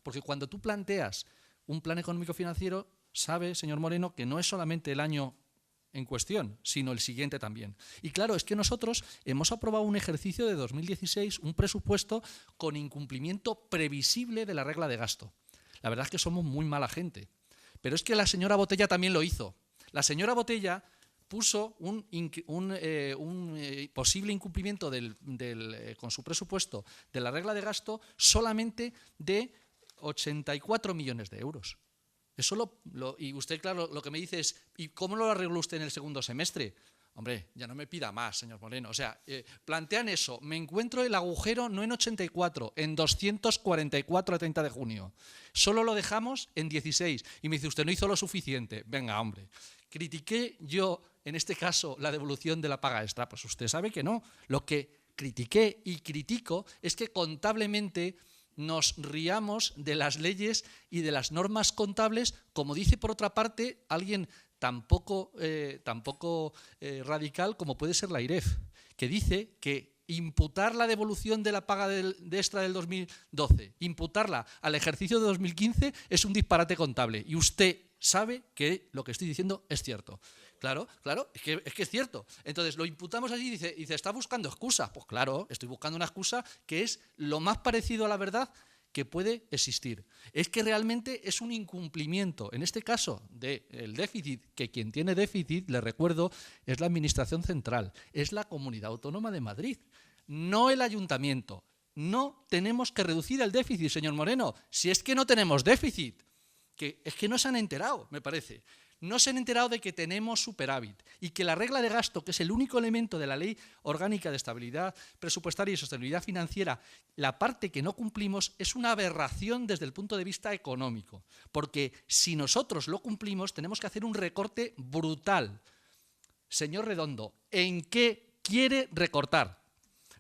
porque cuando tú planteas un plan económico financiero, sabe, señor Moreno, que no es solamente el año en cuestión, sino el siguiente también. Y claro, es que nosotros hemos aprobado un ejercicio de 2016, un presupuesto con incumplimiento previsible de la regla de gasto. La verdad es que somos muy mala gente. Pero es que la señora Botella también lo hizo. La señora Botella puso un posible incumplimiento con su presupuesto de la regla de gasto solamente de 84 millones de euros. Eso y usted, claro, lo que me dice es, ¿y cómo lo arregló usted en el segundo semestre? Hombre, ya no me pida más, señor Moreno. O sea, plantean eso. Me encuentro el agujero no en 84, en 244 a 30 de junio. Solo lo dejamos en 16. Y me dice, usted no hizo lo suficiente. Venga, hombre. ¿Critiqué yo, en este caso, la devolución de la paga extra? Pues usted sabe que no. Lo que critiqué y critico es que contablemente nos riamos de las leyes y de las normas contables, como dice por otra parte alguien tampoco radical como puede ser la IREF, que dice que imputar la devolución de la paga de extra del 2012, imputarla al ejercicio de 2015 es un disparate contable. Y usted sabe que lo que estoy diciendo es cierto. Claro, es que es cierto. Entonces lo imputamos así y dice, ¿está buscando excusa? Pues claro, estoy buscando una excusa que es lo más parecido a la verdad que puede existir. Es que realmente es un incumplimiento, en este caso, del déficit, que quien tiene déficit, le recuerdo, es la Administración Central, es la Comunidad Autónoma de Madrid, no el Ayuntamiento. No tenemos que reducir el déficit, señor Moreno, si es que no tenemos déficit, que es que no se han enterado, me parece. no se han enterado de que tenemos superávit y que la regla de gasto, que es el único elemento de la Ley Orgánica de Estabilidad Presupuestaria y Sostenibilidad Financiera, la parte que no cumplimos es una aberración desde el punto de vista económico, porque si nosotros lo cumplimos tenemos que hacer un recorte brutal. Señor Redondo, ¿en qué quiere recortar?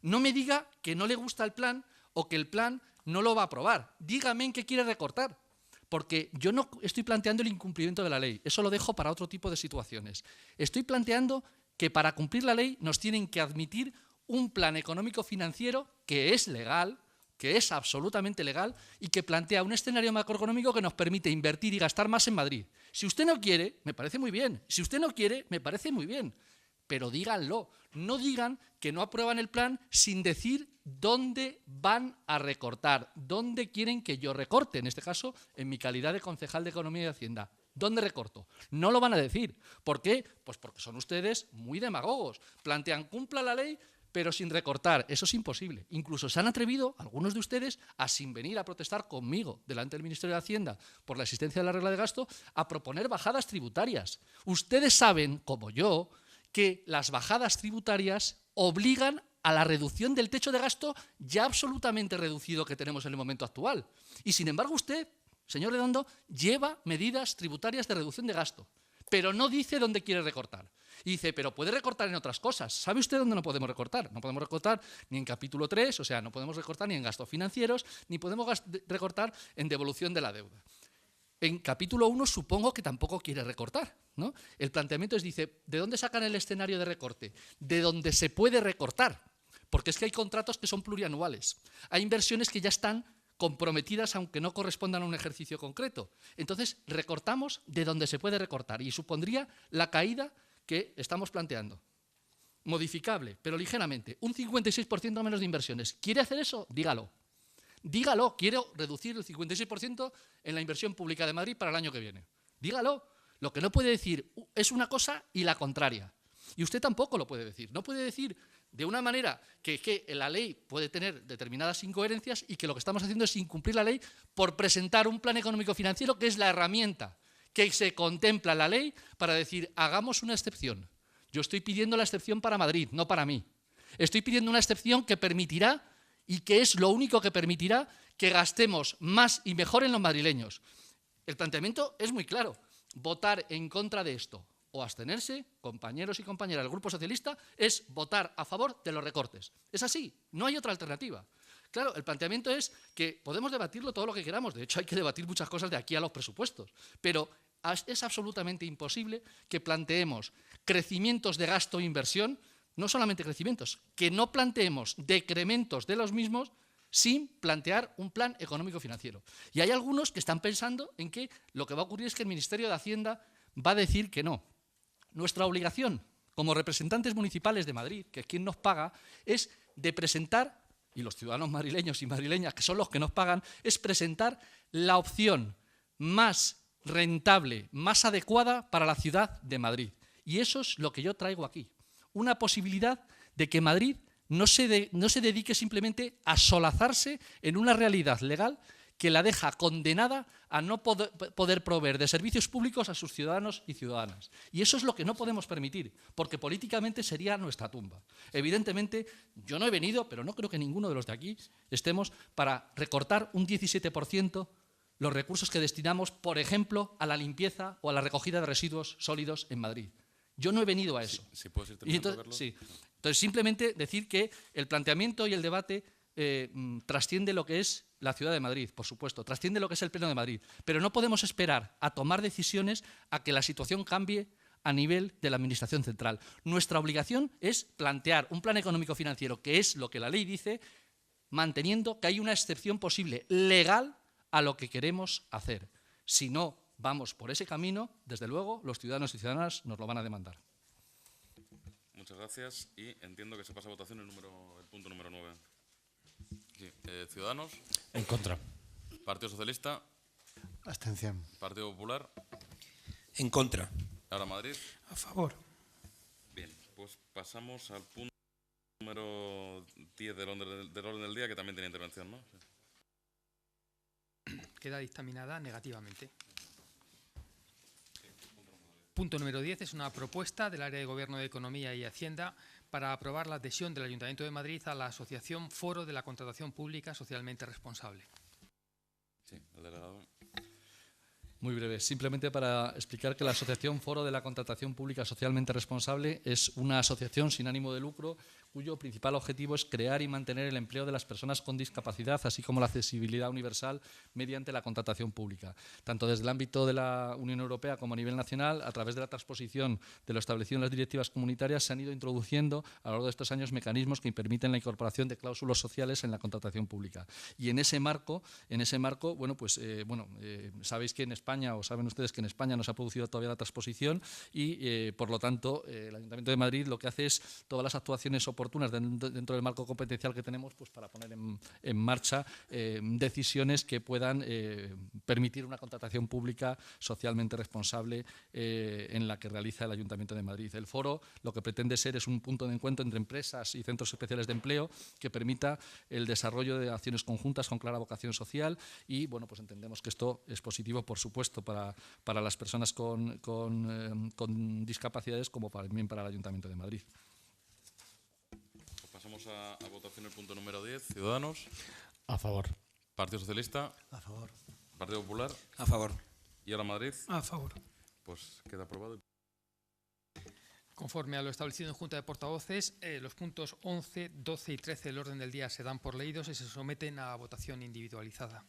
No me diga que no le gusta el plan o que el plan no lo va a aprobar. Dígame en qué quiere recortar, porque yo no estoy planteando el incumplimiento de la ley, eso lo dejo para otro tipo de situaciones. Estoy planteando que para cumplir la ley nos tienen que admitir un plan económico financiero que es legal, que es absolutamente legal y que plantea un escenario macroeconómico que nos permite invertir y gastar más en Madrid. Si usted no quiere, me parece muy bien. Si usted no quiere, me parece muy bien. Pero díganlo, no digan que no aprueban el plan sin decir dónde van a recortar, dónde quieren que yo recorte, en este caso, en mi calidad de concejal de Economía y Hacienda. ¿Dónde recorto? No lo van a decir. ¿Por qué? Pues porque son ustedes muy demagogos. Plantean, cumpla la ley, pero sin recortar. Eso es imposible. Incluso se han atrevido, algunos de ustedes, a sin venir a protestar conmigo delante del Ministerio de Hacienda por la existencia de la regla de gasto, a proponer bajadas tributarias. Ustedes saben, como yo, que las bajadas tributarias obligan a la reducción del techo de gasto ya absolutamente reducido que tenemos en el momento actual. Y sin embargo usted, señor Redondo, lleva medidas tributarias de reducción de gasto, pero no dice dónde quiere recortar. Y dice, pero puede recortar en otras cosas. ¿Sabe usted dónde no podemos recortar? No podemos recortar ni en capítulo 3, o sea, no podemos recortar ni en gastos financieros, ni podemos recortar en devolución de la deuda. En capítulo 1 supongo que tampoco quiere recortar, ¿no? El planteamiento es, dice, ¿de dónde sacan el escenario de recorte? De donde se puede recortar, porque es que hay contratos que son plurianuales. Hay inversiones que ya están comprometidas aunque no correspondan a un ejercicio concreto. Entonces, recortamos de donde se puede recortar y supondría la caída que estamos planteando. Modificable, pero ligeramente. Un 56% menos de inversiones. ¿Quiere hacer eso? Dígalo. Dígalo, quiero reducir el 56% en la inversión pública de Madrid para el año que viene. Dígalo. Lo que no puede decir es una cosa y la contraria. Y usted tampoco lo puede decir. No puede decir de una manera que la ley puede tener determinadas incoherencias y que lo que estamos haciendo es incumplir la ley por presentar un plan económico financiero que es la herramienta que se contempla en la ley para decir, hagamos una excepción. Yo estoy pidiendo la excepción para Madrid, no para mí. Estoy pidiendo una excepción que permitirá, y que es lo único que permitirá, que gastemos más y mejor en los madrileños. El planteamiento es muy claro. Votar en contra de esto o abstenerse, compañeros y compañeras del Grupo Socialista, es votar a favor de los recortes. Es así, no hay otra alternativa. Claro, el planteamiento es que podemos debatirlo todo lo que queramos. De hecho, hay que debatir muchas cosas de aquí a los presupuestos. Pero es absolutamente imposible que planteemos crecimientos de gasto e inversión, no solamente crecimientos, que no planteemos decrementos de los mismos sin plantear un plan económico financiero. Y hay algunos que están pensando en que lo que va a ocurrir es que el Ministerio de Hacienda va a decir que no. Nuestra obligación como representantes municipales de Madrid, que es quien nos paga, es de presentar, y los ciudadanos madrileños y madrileñas, que son los que nos pagan, es presentar la opción más rentable, más adecuada para la ciudad de Madrid. Y eso es lo que yo traigo aquí. Una posibilidad de que Madrid no se dedique simplemente a solazarse en una realidad legal que la deja condenada a no poder proveer de servicios públicos a sus ciudadanos y ciudadanas. Y eso es lo que no podemos permitir, porque políticamente sería nuestra tumba. Evidentemente, yo no he venido, pero no creo que ninguno de los de aquí estemos para recortar un 17% los recursos que destinamos, por ejemplo, a la limpieza o a la recogida de residuos sólidos en Madrid. Yo no he venido a eso. Sí, puedes ir terminando, Carlos. Sí. Entonces, simplemente decir que el planteamiento y el debate trasciende lo que es la Ciudad de Madrid, por supuesto, trasciende lo que es el Pleno de Madrid, pero no podemos esperar a tomar decisiones a que la situación cambie a nivel de la Administración central. Nuestra obligación es plantear un plan económico financiero, que es lo que la ley dice, manteniendo que hay una excepción posible legal a lo que queremos hacer. Si no vamos por ese camino, desde luego, los ciudadanos y ciudadanas nos lo van a demandar. Muchas gracias y entiendo que se pasa a votación el punto número 9. Sí. Ciudadanos. En contra. Partido Socialista. Abstención. Partido Popular. En contra. Ahora Madrid. A favor. Bien, pues pasamos al punto número 10 del orden del día, que también tiene intervención, ¿no? Queda dictaminada negativamente. punto número 10 es una propuesta del área de Gobierno de Economía y Hacienda para aprobar la adhesión del Ayuntamiento de Madrid a la Asociación Foro de la Contratación Pública Socialmente Responsable. Sí, el delegado. Muy breve, simplemente para explicar que la Asociación Foro de la Contratación Pública Socialmente Responsable es una asociación sin ánimo de lucro cuyo principal objetivo es crear y mantener el empleo de las personas con discapacidad, así como la accesibilidad universal mediante la contratación pública, tanto desde el ámbito de la Unión Europea como a nivel nacional. A través de la transposición de lo establecido en las directivas comunitarias se han ido introduciendo a lo largo de estos años mecanismos que permiten la incorporación de cláusulas sociales en la contratación pública. Y en ese marco, sabéis que en España, o saben ustedes que en España no se ha producido todavía la transposición y, por lo tanto, el Ayuntamiento de Madrid lo que hace es todas las actuaciones oportunas dentro del marco competencial que tenemos, pues para poner en marcha decisiones que puedan permitir una contratación pública socialmente responsable en la que realiza el Ayuntamiento de Madrid. El foro lo que pretende ser es un punto de encuentro entre empresas y centros especiales de empleo que permita el desarrollo de acciones conjuntas con clara vocación social y, bueno, pues entendemos que esto es positivo, por supuesto, para las personas con discapacidades como también para el Ayuntamiento de Madrid. Pasamos a votación el punto número 10. Ciudadanos. A favor. Partido Socialista. A favor. Partido Popular. A favor. Y ahora Madrid. A favor. Pues queda aprobado. Conforme a lo establecido en Junta de Portavoces, los puntos 11, 12 y 13 del orden del día se dan por leídos y se someten a votación individualizada.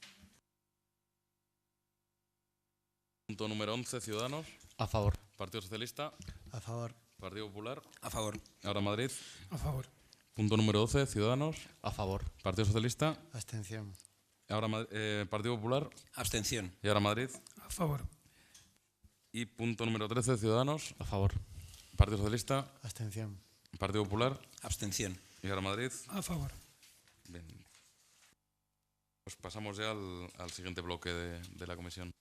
Punto número 11. Ciudadanos. A favor. Partido Socialista. A favor. Partido Popular. A favor. Ahora Madrid. A favor. Punto número 12. Ciudadanos. A favor. Partido Socialista. Abstención. Ahora Partido Popular. Abstención. Y ahora Madrid. A favor. Y punto número 13. Ciudadanos. A favor. Partido Socialista. Abstención. Partido Popular. Abstención. Y ahora Madrid. A favor. Bien. Pues pasamos ya al siguiente bloque de la comisión.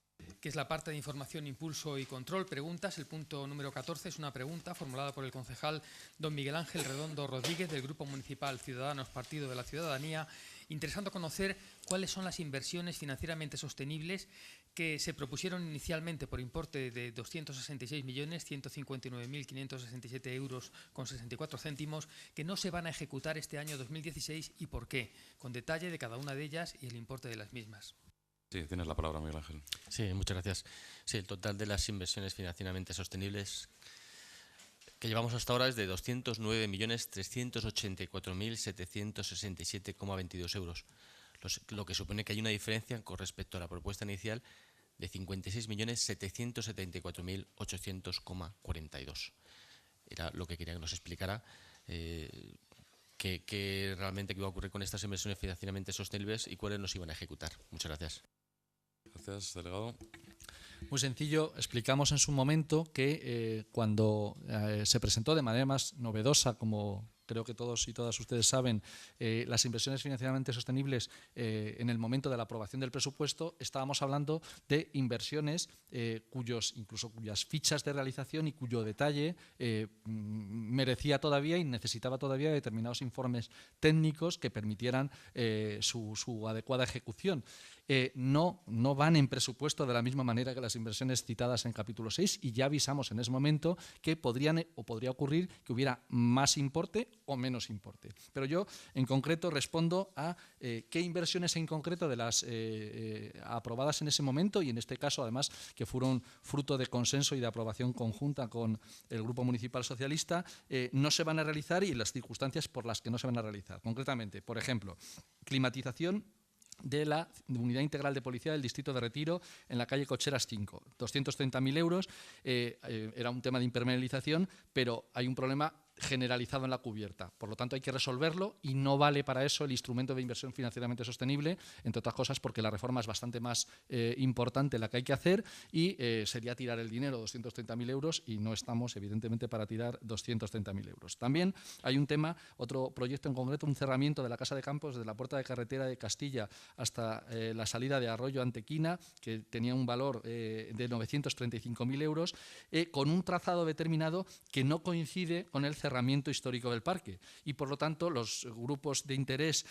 Que es la parte de información, impulso y control. Preguntas. El punto número 14 es una pregunta formulada por el concejal don Miguel Ángel Redondo Rodríguez del Grupo Municipal Ciudadanos Partido de la Ciudadanía, interesando conocer cuáles son las inversiones financieramente sostenibles que se propusieron inicialmente por importe de 266.159.567 euros con 64 céntimos que no se van a ejecutar este año 2016 y por qué, con detalle de cada una de ellas y el importe de las mismas. Sí, tienes la palabra, Miguel Ángel. Sí, muchas gracias. Sí, el total de las inversiones financieramente sostenibles que llevamos hasta ahora es de 209.384.767,22 euros, lo que supone que hay una diferencia con respecto a la propuesta inicial de 56.774.800,42. Era lo que quería que nos explicara qué realmente iba a ocurrir con estas inversiones financieramente sostenibles y cuáles nos iban a ejecutar. Muchas gracias. Gracias, delegado. Muy sencillo, explicamos en su momento que cuando se presentó de manera más novedosa, como creo que todos y todas ustedes saben, las inversiones financieramente sostenibles en el momento de la aprobación del presupuesto, estábamos hablando de inversiones cuyas fichas de realización y cuyo detalle merecía todavía y necesitaba todavía determinados informes técnicos que permitieran su adecuada ejecución. No van en presupuesto de la misma manera que las inversiones citadas en capítulo 6 y ya avisamos en ese momento que podría ocurrir que hubiera más importe o menos importe. Pero yo en concreto respondo a qué inversiones en concreto de las aprobadas en ese momento y en este caso además que fueron fruto de consenso y de aprobación conjunta con el Grupo Municipal Socialista no se van a realizar y las circunstancias por las que no se van a realizar. Concretamente, por ejemplo, climatización de la Unidad Integral de Policía del Distrito de Retiro en la calle Cocheras 5. 230.000 euros, era un tema de impermeabilización, pero hay un problema generalizado en la cubierta. Por lo tanto, hay que resolverlo y no vale para eso el instrumento de inversión financieramente sostenible, entre otras cosas porque la reforma es bastante más importante la que hay que hacer y sería tirar el dinero, 230.000 euros, y no estamos, evidentemente, para tirar 230.000 euros. También hay un tema, otro proyecto en concreto, un cerramiento de la Casa de Campos desde la puerta de carretera de Castilla hasta la salida de Arroyo Antequina, que tenía un valor de 935.000 euros, con un trazado determinado que no coincide con el cerramiento cerramiento histórico del parque y, por lo tanto, los grupos de interés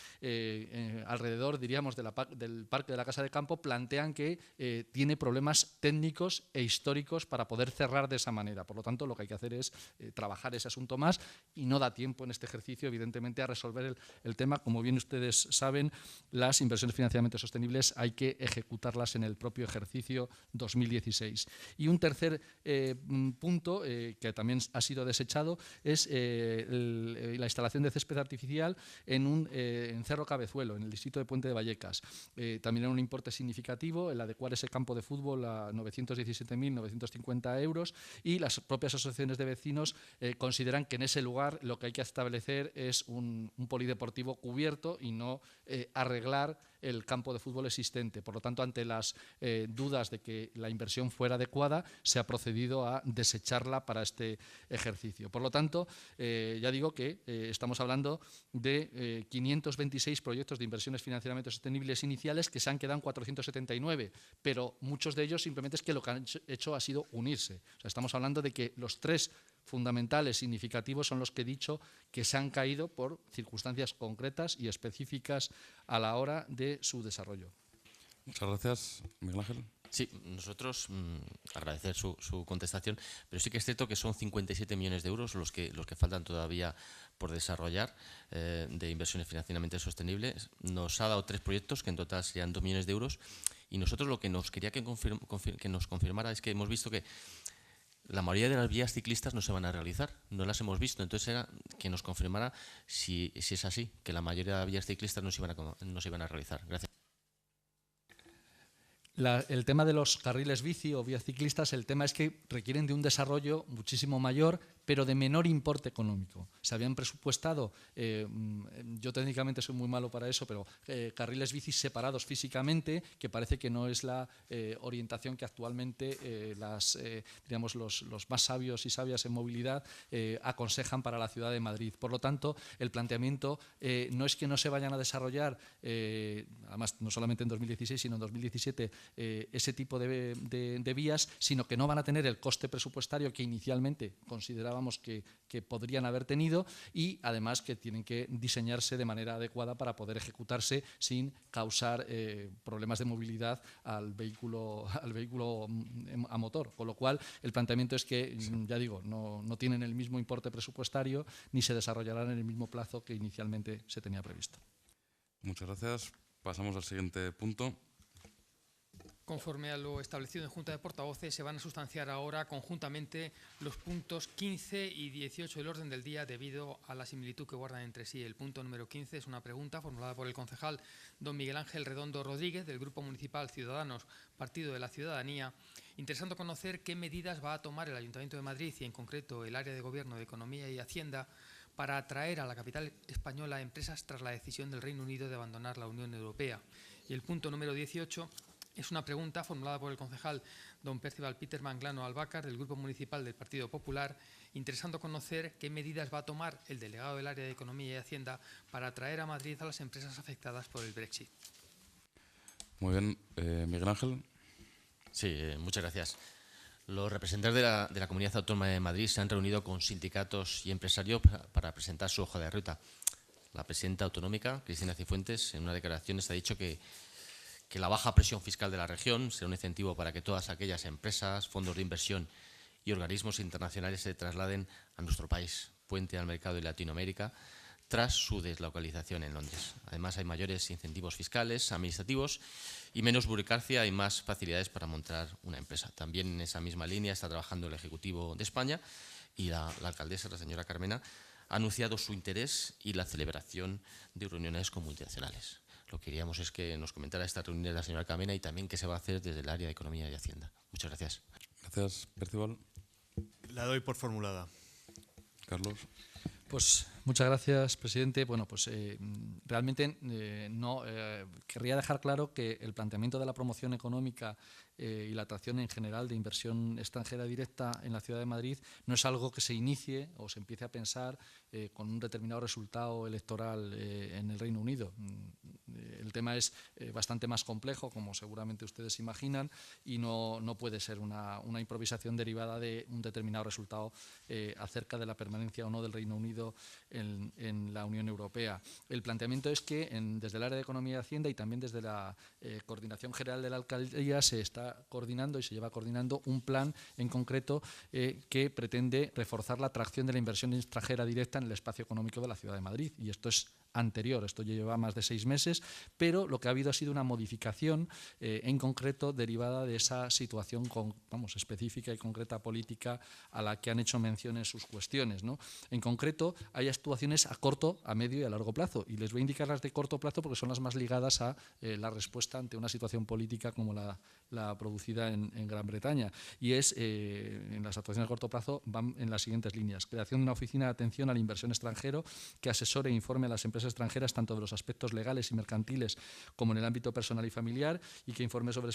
alrededor, diríamos, del Parque de la Casa de Campo plantean que tiene problemas técnicos e históricos para poder cerrar de esa manera. Por lo tanto, lo que hay que hacer es trabajar ese asunto más y no da tiempo en este ejercicio, evidentemente, a resolver el tema. Como bien ustedes saben, las inversiones financieramente sostenibles hay que ejecutarlas en el propio ejercicio 2016. Y un tercer punto que también ha sido desechado es la instalación de césped artificial en Cerro Cabezuelo, en el distrito de Puente de Vallecas. También era un importe significativo el adecuar ese campo de fútbol a 917.950 euros, y las propias asociaciones de vecinos consideran que en ese lugar lo que hay que establecer es un polideportivo cubierto y no arreglar el campo de fútbol existente. Por lo tanto, ante las dudas de que la inversión fuera adecuada, se ha procedido a desecharla para este ejercicio. Por lo tanto, ya digo que estamos hablando de 526 proyectos de inversiones financieramente sostenibles iniciales que se han quedado en 479, pero muchos de ellos simplemente es que lo que han hecho ha sido unirse. O sea, estamos hablando de que los tres fundamentales significativos son los que he dicho que se han caído por circunstancias concretas y específicas a la hora de su desarrollo. Muchas gracias. Miguel Ángel. Sí, nosotros agradecer su contestación, pero sí que es cierto que son 57 millones de euros los que faltan todavía por desarrollar de inversiones financieramente sostenibles. Nos ha dado 3 proyectos que en total serían 2 millones de euros, y nosotros lo que nos quería que nos confirmara es que hemos visto que la mayoría de las vías ciclistas no se van a realizar, no las hemos visto. Entonces era que nos confirmara si es así, que la mayoría de las vías ciclistas no se iban a realizar. Gracias. El tema de los carriles bici o vías ciclistas, el tema es que requieren de un desarrollo muchísimo mayor, pero de menor importe económico. Se habían presupuestado, yo técnicamente soy muy malo para eso, pero carriles bici separados físicamente, que parece que no es la orientación que actualmente digamos, los más sabios y sabias en movilidad aconsejan para la ciudad de Madrid. Por lo tanto, el planteamiento no es que no se vayan a desarrollar, además no solamente en 2016, sino en 2017, ese tipo de vías, sino que no van a tener el coste presupuestario que inicialmente considerábamos que podrían haber tenido, y además que tienen que diseñarse de manera adecuada para poder ejecutarse sin causar problemas de movilidad al vehículo a motor. Con lo cual, el planteamiento es que, ya digo, no tienen el mismo importe presupuestario ni se desarrollarán en el mismo plazo que inicialmente se tenía previsto. Muchas gracias. Pasamos al siguiente punto. Conforme a lo establecido en Junta de Portavoces, se van a sustanciar ahora conjuntamente los puntos 15 y 18 del orden del día debido a la similitud que guardan entre sí. El punto número 15 es una pregunta formulada por el concejal don Miguel Ángel Redondo Rodríguez del Grupo Municipal Ciudadanos, Partido de la Ciudadanía, interesando conocer qué medidas va a tomar el Ayuntamiento de Madrid y en concreto el área de Gobierno de Economía y Hacienda para atraer a la capital española empresas tras la decisión del Reino Unido de abandonar la Unión Europea. Y el punto número 18 es una pregunta formulada por el concejal don Percival Peter Manglano Albácar del Grupo Municipal del Partido Popular, interesando conocer qué medidas va a tomar el delegado del área de Economía y Hacienda para atraer a Madrid a las empresas afectadas por el Brexit. Muy bien. Miguel Ángel. Sí, muchas gracias. Los representantes de la Comunidad Autónoma de Madrid se han reunido con sindicatos y empresarios para presentar su hoja de ruta. La presidenta autonómica, Cristina Cifuentes, en una declaración ha dicho que la baja presión fiscal de la región será un incentivo para que todas aquellas empresas, fondos de inversión y organismos internacionales se trasladen a nuestro país, puente al mercado de Latinoamérica, tras su deslocalización en Londres. Además, hay mayores incentivos fiscales, administrativos y menos burocracia y más facilidades para montar una empresa. También en esa misma línea está trabajando el Ejecutivo de España, y la alcaldesa, la señora Carmena, ha anunciado su interés y la celebración de reuniones con multinacionales. Lo que queríamos es que nos comentara esta reunión de la señora Carmena y también qué se va a hacer desde el área de Economía y Hacienda. Muchas gracias. Gracias, Percival. La doy por formulada. Carlos. Pues muchas gracias, presidente. Bueno, pues realmente querría dejar claro que el planteamiento de la promoción económica y la atracción en general de inversión extranjera directa en la Ciudad de Madrid no es algo que se inicie o se empiece a pensar con un determinado resultado electoral en el Reino Unido. El tema es bastante más complejo, como seguramente ustedes imaginan, y no puede ser una improvisación derivada de un determinado resultado acerca de la permanencia o no del Reino Unido en la Unión Europea. El planteamiento es que desde el área de Economía y Hacienda y también desde la Coordinación General de la Alcaldía se está coordinando y se lleva coordinando un plan en concreto que pretende reforzar la atracción de la inversión extranjera directa en el espacio económico de la Ciudad de Madrid. Y esto es anterior, esto lleva más de 6 meses, pero lo que ha habido ha sido una modificación en concreto derivada de esa situación específica y concreta política a la que han hecho mención en sus cuestiones, ¿no? En concreto, hay actuaciones a corto, a medio y a largo plazo, y les voy a indicar las de corto plazo porque son las más ligadas a la respuesta ante una situación política como la producida en Gran Bretaña. Y en las actuaciones a corto plazo van en las siguientes líneas: creación de una oficina de atención a la inversión extranjero que asesore e informe a las empresas extranjeras tanto de los aspectos legales y mercantiles como en el ámbito personal y familiar, y que informe sobre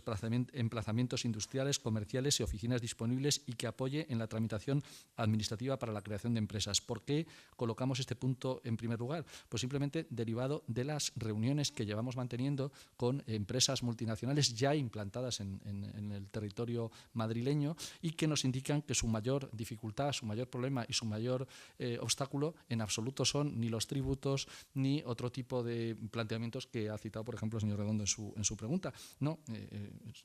emplazamientos industriales, comerciales y oficinas disponibles, y que apoye en la tramitación administrativa para la creación de empresas. ¿Por qué colocamos este punto en primer lugar? Pues simplemente derivado de las reuniones que llevamos manteniendo con empresas multinacionales ya implantadas en el territorio madrileño y que nos indican que su mayor dificultad, su mayor problema y su mayor obstáculo en absoluto son ni los tributos ni otro tipo de planteamientos que ha citado, por ejemplo, el señor Redondo en su pregunta. No,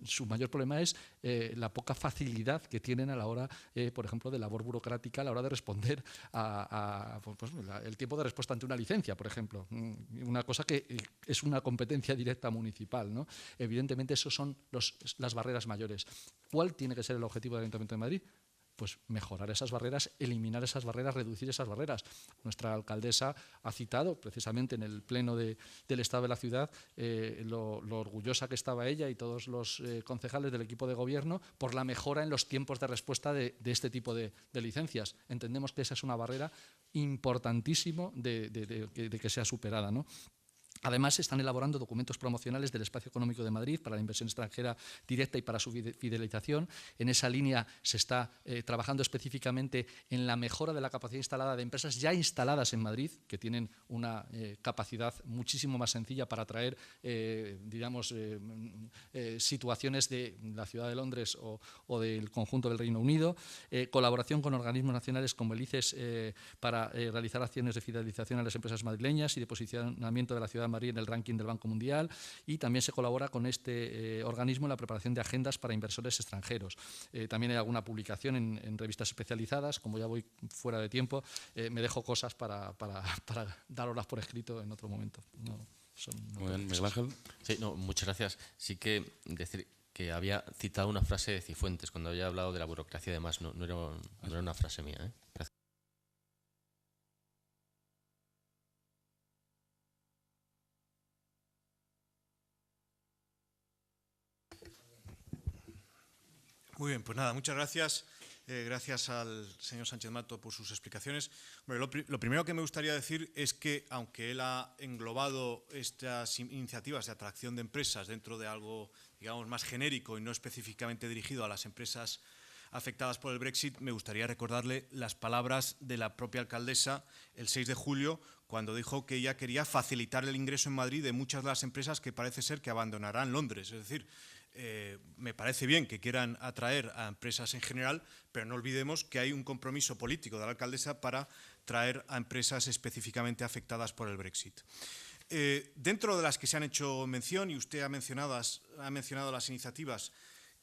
su mayor problema es la poca facilidad que tienen a la hora, por ejemplo, de labor burocrática a la hora de responder el tiempo de respuesta ante una licencia, por ejemplo. Una cosa que es una competencia directa municipal, ¿no? Evidentemente, esos son las barreras mayores. ¿Cuál tiene que ser el objetivo del Ayuntamiento de Madrid? Pues mejorar esas barreras, eliminar esas barreras, reducir esas barreras. Nuestra alcaldesa ha citado precisamente en el pleno del Estado de la ciudad lo orgullosa que estaba ella y todos los concejales del equipo de gobierno por la mejora en los tiempos de respuesta de este tipo de licencias. Entendemos que esa es una barrera importantísimo de que sea superada, ¿no? Además, se están elaborando documentos promocionales del Espacio Económico de Madrid para la inversión extranjera directa y para su fidelización. En esa línea se está trabajando específicamente en la mejora de la capacidad instalada de empresas ya instaladas en Madrid, que tienen una capacidad muchísimo más sencilla para atraer, situaciones de la ciudad de Londres o del conjunto del Reino Unido. Colaboración con organismos nacionales como el ICES para realizar acciones de fidelización a las empresas madrileñas y de posicionamiento de la ciudad de Madrid en el ranking del Banco Mundial, y también se colabora con este organismo en la preparación de agendas para inversores extranjeros. También hay alguna publicación en revistas especializadas. Como ya voy fuera de tiempo, me dejo cosas para daroslas por escrito en otro momento. Muy bien, Miguel Ángel. Sí, muchas gracias. Sí que decir que había citado una frase de Cifuentes cuando había hablado de la burocracia, además no era una frase mía. Gracias. Muy bien, pues nada, muchas gracias. Gracias al señor Sánchez Mato por sus explicaciones. Bueno, lo primero que me gustaría decir es que, aunque él ha englobado estas iniciativas de atracción de empresas dentro de algo, digamos, más genérico y no específicamente dirigido a las empresas afectadas por el Brexit, me gustaría recordarle las palabras de la propia alcaldesa el 6 de julio, cuando dijo que ella quería facilitar el ingreso en Madrid de muchas de las empresas que parece ser que abandonarán Londres. Es decir, me parece bien que quieran atraer a empresas en general, pero no olvidemos que hay un compromiso político de la alcaldesa para traer a empresas específicamente afectadas por el Brexit. Dentro de las que se han hecho mención, y usted ha mencionado las iniciativas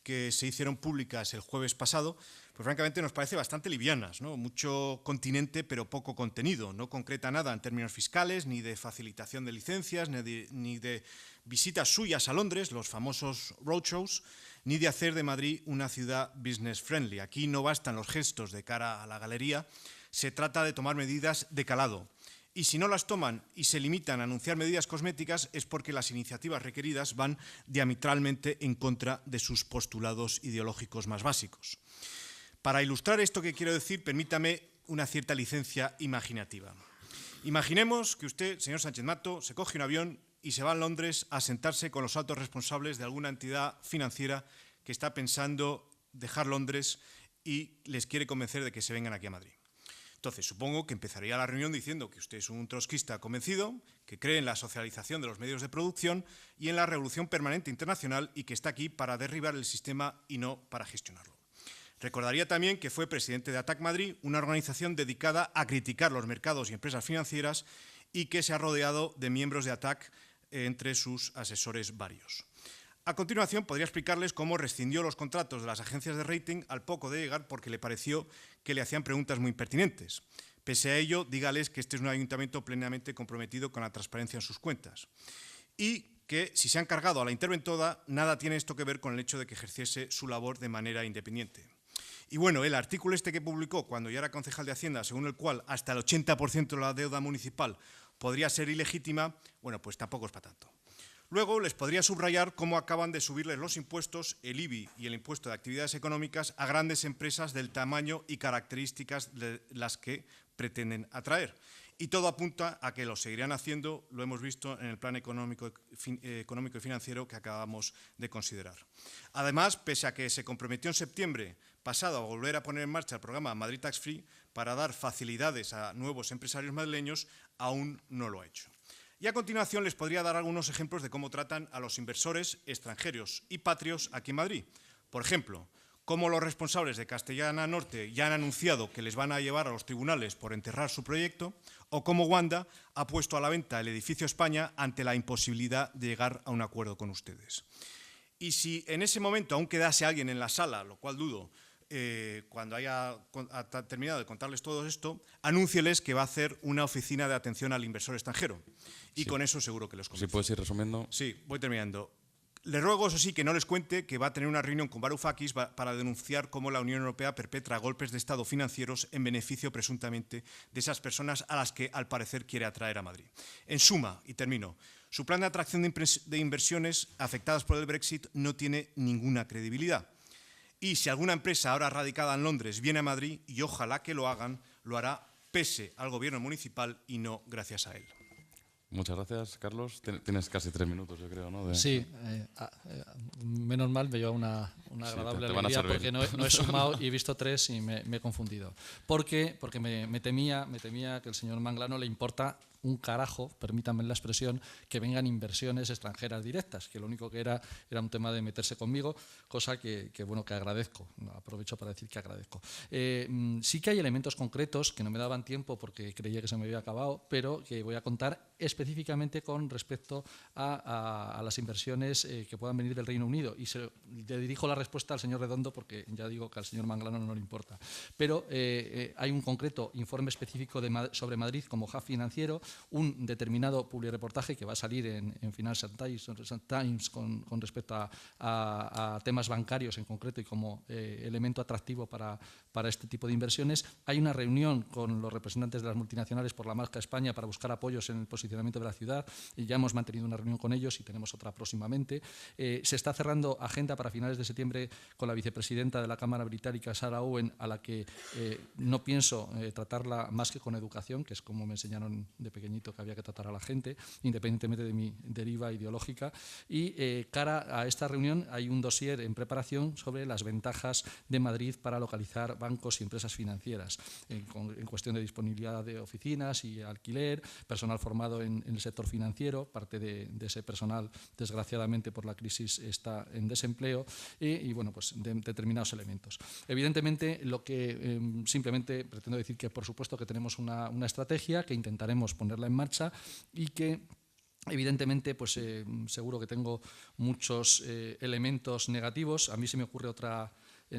que se hicieron públicas el jueves pasado, pues francamente nos parece bastante livianas, ¿no? Mucho continente pero poco contenido. No concreta nada en términos fiscales, ni de facilitación de licencias, ni de visitas suyas a Londres, los famosos roadshows, ni de hacer de Madrid una ciudad business friendly. Aquí no bastan los gestos de cara a la galería, se trata de tomar medidas de calado. Y si no las toman y se limitan a anunciar medidas cosméticas es porque las iniciativas requeridas van diametralmente en contra de sus postulados ideológicos más básicos. Para ilustrar esto que quiero decir, permítame una cierta licencia imaginativa. Imaginemos que usted, señor Sánchez Mato, se coge un avión y se va a Londres a sentarse con los altos responsables de alguna entidad financiera que está pensando dejar Londres y les quiere convencer de que se vengan aquí a Madrid. Entonces, supongo que empezaría la reunión diciendo que usted es un trotskista convencido, que cree en la socialización de los medios de producción y en la revolución permanente internacional y que está aquí para derribar el sistema y no para gestionarlo. Recordaría también que fue presidente de ATAC Madrid, una organización dedicada a criticar los mercados y empresas financieras y que se ha rodeado de miembros de ATAC entre sus asesores varios. A continuación, podría explicarles cómo rescindió los contratos de las agencias de rating al poco de llegar porque le pareció que le hacían preguntas muy impertinentes. Pese a ello, dígales que este es un ayuntamiento plenamente comprometido con la transparencia en sus cuentas y que, si se han cargado a la interventora, nada tiene esto que ver con el hecho de que ejerciese su labor de manera independiente. Y bueno, el artículo este que publicó cuando ya era concejal de Hacienda, según el cual hasta el 80% de la deuda municipal podría ser ilegítima, bueno, pues tampoco es para tanto. Luego les podría subrayar cómo acaban de subirles los impuestos, el IBI y el impuesto de actividades económicas, a grandes empresas del tamaño y características de las que pretenden atraer. Y todo apunta a que lo seguirán haciendo, lo hemos visto en el plan económico y financiero que acabamos de considerar. Además, pese a que se comprometió en septiembre pasado a volver a poner en marcha el programa Madrid Tax Free para dar facilidades a nuevos empresarios madrileños, aún no lo ha hecho. Y a continuación les podría dar algunos ejemplos de cómo tratan a los inversores extranjeros y patrios aquí en Madrid. Por ejemplo, cómo los responsables de Castellana Norte ya han anunciado que les van a llevar a los tribunales por enterrar su proyecto, o cómo Wanda ha puesto a la venta el edificio España ante la imposibilidad de llegar a un acuerdo con ustedes. Y si en ese momento aún quedase alguien en la sala, lo cual dudo, cuando haya terminado de contarles todo esto, anúncieles que va a hacer una oficina de atención al inversor extranjero. Y sí, con eso seguro que los convence. Si puedes ir resumiendo. Sí, voy terminando. Le ruego, eso sí, que no les cuente que va a tener una reunión con Varoufakis para denunciar cómo la Unión Europea perpetra golpes de Estado financieros en beneficio presuntamente de esas personas a las que al parecer quiere atraer a Madrid. En suma, y termino, su plan de atracción de inversiones afectadas por el Brexit no tiene ninguna credibilidad. Y si alguna empresa ahora radicada en Londres viene a Madrid, y ojalá que lo hagan, lo hará pese al gobierno municipal y no gracias a él. Muchas gracias, Carlos. Tienes casi 3 minutos, yo creo, ¿no? Sí, menos mal me lleva una agradable te van a alegría servir. porque no he sumado y he visto 3 y me he confundido. ¿Por qué? Porque me temía que el señor Manglano le importa un carajo, permítanme la expresión, que vengan inversiones extranjeras directas, que lo único que era un tema de meterse conmigo, cosa que agradezco. Aprovecho para decir que agradezco. Sí que hay elementos concretos que no me daban tiempo porque creía que se me había acabado, pero que voy a contar específicamente con respecto a las inversiones que puedan venir del Reino Unido. Y le dirijo la respuesta al señor Redondo porque ya digo que al señor Manglano no le importa. Pero hay un concreto informe específico sobre Madrid como hub financiero, un determinado publireportaje que va a salir en Financial Times con respecto a temas bancarios en concreto y como elemento atractivo para este tipo de inversiones. Hay una reunión con los representantes de las multinacionales por la marca España para buscar apoyos en el posicionamiento de la ciudad. Y ya hemos mantenido una reunión con ellos y tenemos otra próximamente. Se está cerrando agenda para finales de septiembre con la vicepresidenta de la Cámara Británica, Sarah Owen, a la que no pienso tratarla más que con educación, que es como me enseñaron de pequeñito que había que tratar a la gente, independientemente de mi deriva ideológica. Y cara a esta reunión hay un dossier en preparación sobre las ventajas de Madrid para localizar bancos y empresas financieras, en cuestión de disponibilidad de oficinas y alquiler, personal formado en el sector financiero, parte de ese personal, desgraciadamente por la crisis, está en desempleo y bueno, pues de determinados elementos. Evidentemente, lo que simplemente pretendo decir que por supuesto que tenemos una estrategia que intentaremos ponerla en marcha y que evidentemente pues seguro que tengo muchos elementos negativos. A mí se me ocurre otra.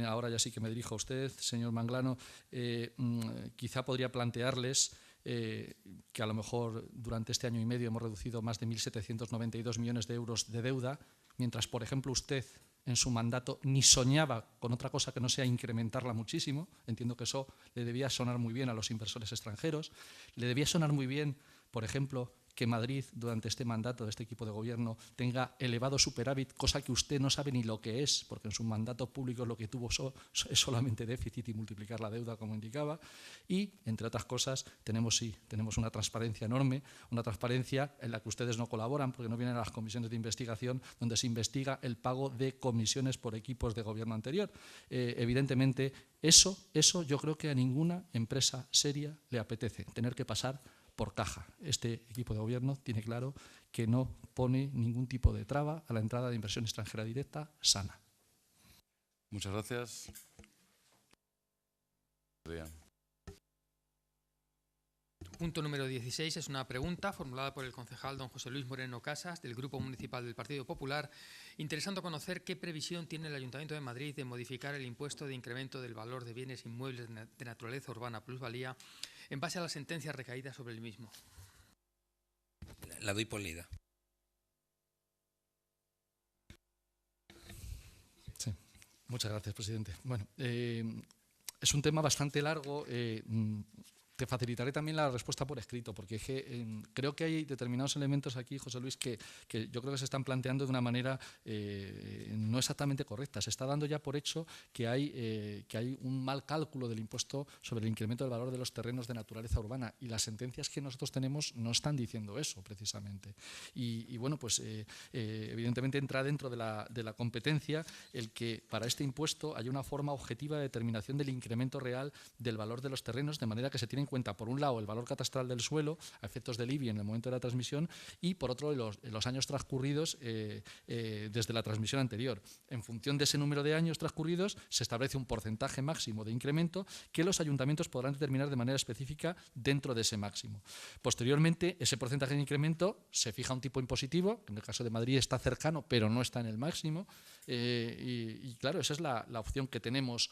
Ahora ya sí que me dirijo a usted, señor Manglano, quizá podría plantearles que a lo mejor durante este año y medio hemos reducido más de 1.792 millones de euros de deuda, mientras, por ejemplo, usted en su mandato ni soñaba con otra cosa que no sea incrementarla muchísimo. Entiendo que eso le debía sonar muy bien a los inversores extranjeros. Le debía sonar muy bien, por ejemplo, que Madrid, durante este mandato de este equipo de gobierno, tenga elevado superávit, cosa que usted no sabe ni lo que es, porque en sus mandatos públicos lo que tuvo es solamente déficit y multiplicar la deuda, como indicaba. Y, entre otras cosas, tenemos una transparencia enorme, una transparencia en la que ustedes no colaboran, porque no vienen a las comisiones de investigación donde se investiga el pago de comisiones por equipos de gobierno anterior. Evidentemente, eso yo creo que a ninguna empresa seria le apetece, tener que pasar por caja. Este equipo de gobierno tiene claro que no pone ningún tipo de traba a la entrada de inversión extranjera directa sana. Muchas gracias. Punto número 16 es una pregunta formulada por el concejal don José Luis Moreno Casas, del Grupo Municipal del Partido Popular, interesando conocer qué previsión tiene el Ayuntamiento de Madrid de modificar el impuesto de incremento del valor de bienes inmuebles de naturaleza urbana plusvalía en base a las sentencias recaídas sobre el mismo. La doy por leída. Sí, muchas gracias, presidente. Bueno, es un tema bastante largo. Te facilitaré también la respuesta por escrito, porque creo que hay determinados elementos aquí, José Luis, que yo creo que se están planteando de una manera no exactamente correcta. Se está dando ya por hecho que hay un mal cálculo del impuesto sobre el incremento del valor de los terrenos de naturaleza urbana, y las sentencias que nosotros tenemos no están diciendo eso, precisamente. Y bueno, pues evidentemente entra dentro de la competencia el que para este impuesto haya una forma objetiva de determinación del incremento real del valor de los terrenos, de manera que se tiene en cuenta, por un lado, el valor catastral del suelo a efectos del IBI en el momento de la transmisión, y por otro, los años transcurridos desde la transmisión anterior. En función de ese número de años transcurridos, se establece un porcentaje máximo de incremento que los ayuntamientos podrán determinar de manera específica dentro de ese máximo. Posteriormente, ese porcentaje de incremento se fija un tipo impositivo, que en el caso de Madrid está cercano, pero no está en el máximo, y claro, esa es la opción que tenemos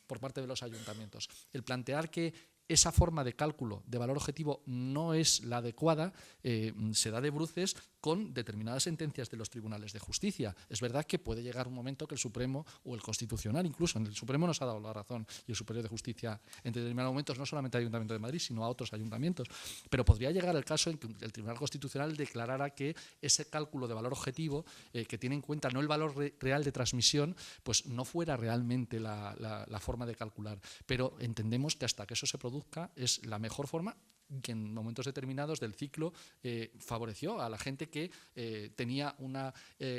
por parte de los ayuntamientos. El plantear que esa forma de cálculo de valor objetivo no es la adecuada, se da de bruces con determinadas sentencias de los tribunales de justicia. Es verdad que puede llegar un momento que el Supremo o el Constitucional, incluso en el Supremo nos ha dado la razón, y el Superior de Justicia en determinados momentos, no solamente al Ayuntamiento de Madrid, sino a otros ayuntamientos, pero podría llegar el caso en que el Tribunal Constitucional declarara que ese cálculo de valor objetivo, que tiene en cuenta no el valor real de transmisión, pues no fuera realmente la forma de calcular. Pero entendemos que hasta que eso se produzca es la mejor forma, que en momentos determinados del ciclo favoreció a la gente que tenía un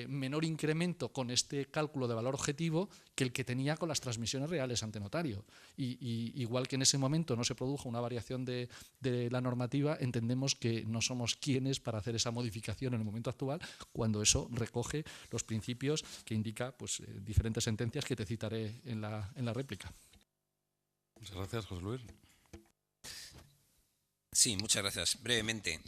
menor incremento con este cálculo de valor objetivo que el que tenía con las transmisiones reales ante notario. Y igual que en ese momento no se produjo una variación de la normativa, entendemos que no somos quienes para hacer esa modificación en el momento actual, cuando eso recoge los principios que indica pues, diferentes sentencias que te citaré en la réplica. Muchas gracias, José Luis. Sí, muchas gracias. Brevemente,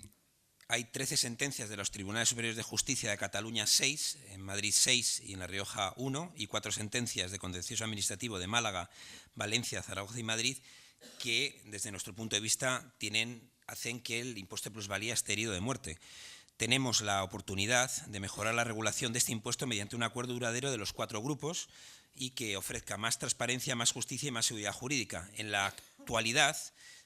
hay 13 sentencias de los Tribunales Superiores de Justicia de Cataluña, 6, en Madrid 6 y en La Rioja 1, y 4 sentencias de contencioso administrativo de Málaga, Valencia, Zaragoza y Madrid, que desde nuestro punto de vista hacen que el impuesto de plusvalía esté herido de muerte. Tenemos la oportunidad de mejorar la regulación de este impuesto mediante un acuerdo duradero de los 4 grupos y que ofrezca más transparencia, más justicia y más seguridad jurídica. En la actualidad,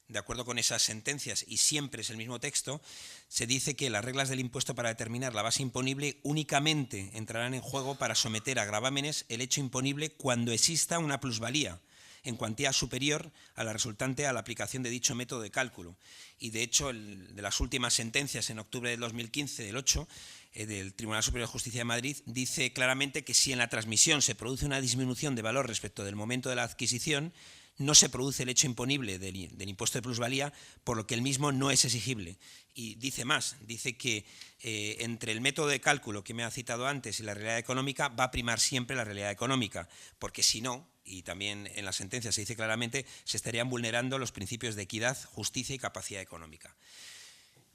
de acuerdo con esas sentencias, y siempre es el mismo texto, se dice que las reglas del impuesto para determinar la base imponible únicamente entrarán en juego para someter a gravámenes el hecho imponible cuando exista una plusvalía en cuantía superior a la resultante a la aplicación de dicho método de cálculo. Y de hecho, de las últimas sentencias en octubre del 2015, del 8, del Tribunal Superior de Justicia de Madrid, dice claramente que si en la transmisión se produce una disminución de valor respecto del momento de la adquisición, no se produce el hecho imponible del impuesto de plusvalía, por lo que el mismo no es exigible. Y dice más, dice que entre el método de cálculo que me ha citado antes y la realidad económica va a primar siempre la realidad económica, porque si no, y también en la sentencia se dice claramente, se estarían vulnerando los principios de equidad, justicia y capacidad económica.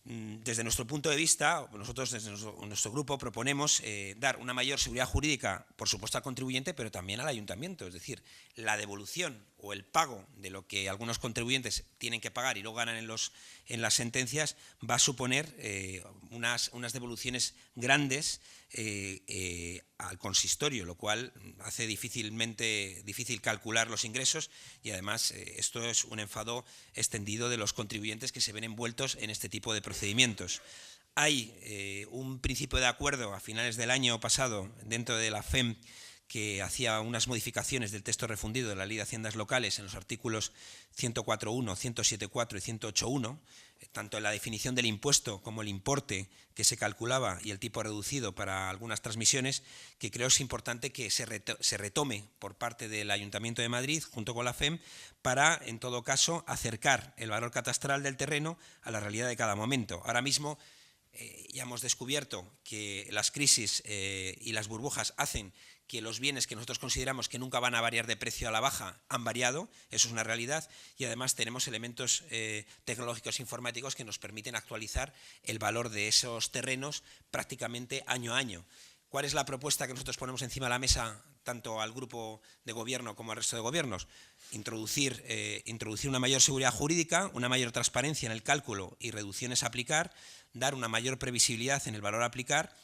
Desde nuestro punto de vista, nosotros desde nuestro grupo proponemos dar una mayor seguridad jurídica, por supuesto al contribuyente, pero también al ayuntamiento. Es decir, la devolución o el pago de lo que algunos contribuyentes tienen que pagar y luego ganan en las sentencias va a suponer unas devoluciones grandes al consistorio, lo cual hace difícil calcular los ingresos y además esto es un enfado extendido de los contribuyentes que se ven envueltos en este tipo de procedimientos. Hay un principio de acuerdo a finales del año pasado dentro de la FEM que hacía unas modificaciones del texto refundido de la Ley de Haciendas Locales en los artículos 104.1, 107.4 y 108.1, tanto en la definición del impuesto como el importe que se calculaba y el tipo reducido para algunas transmisiones, que creo es importante que se retome por parte del Ayuntamiento de Madrid junto con la FEM para, en todo caso, acercar el valor catastral del terreno a la realidad de cada momento. Ahora mismo ya hemos descubierto que las crisis y las burbujas hacen que los bienes que nosotros consideramos que nunca van a variar de precio a la baja han variado, eso es una realidad, y además tenemos elementos tecnológicos informáticos que nos permiten actualizar el valor de esos terrenos prácticamente año a año. ¿Cuál es la propuesta que nosotros ponemos encima de la mesa tanto al grupo de gobierno como al resto de gobiernos? Introducir una mayor seguridad jurídica, una mayor transparencia en el cálculo y reducciones a aplicar, dar una mayor previsibilidad en el valor a aplicar,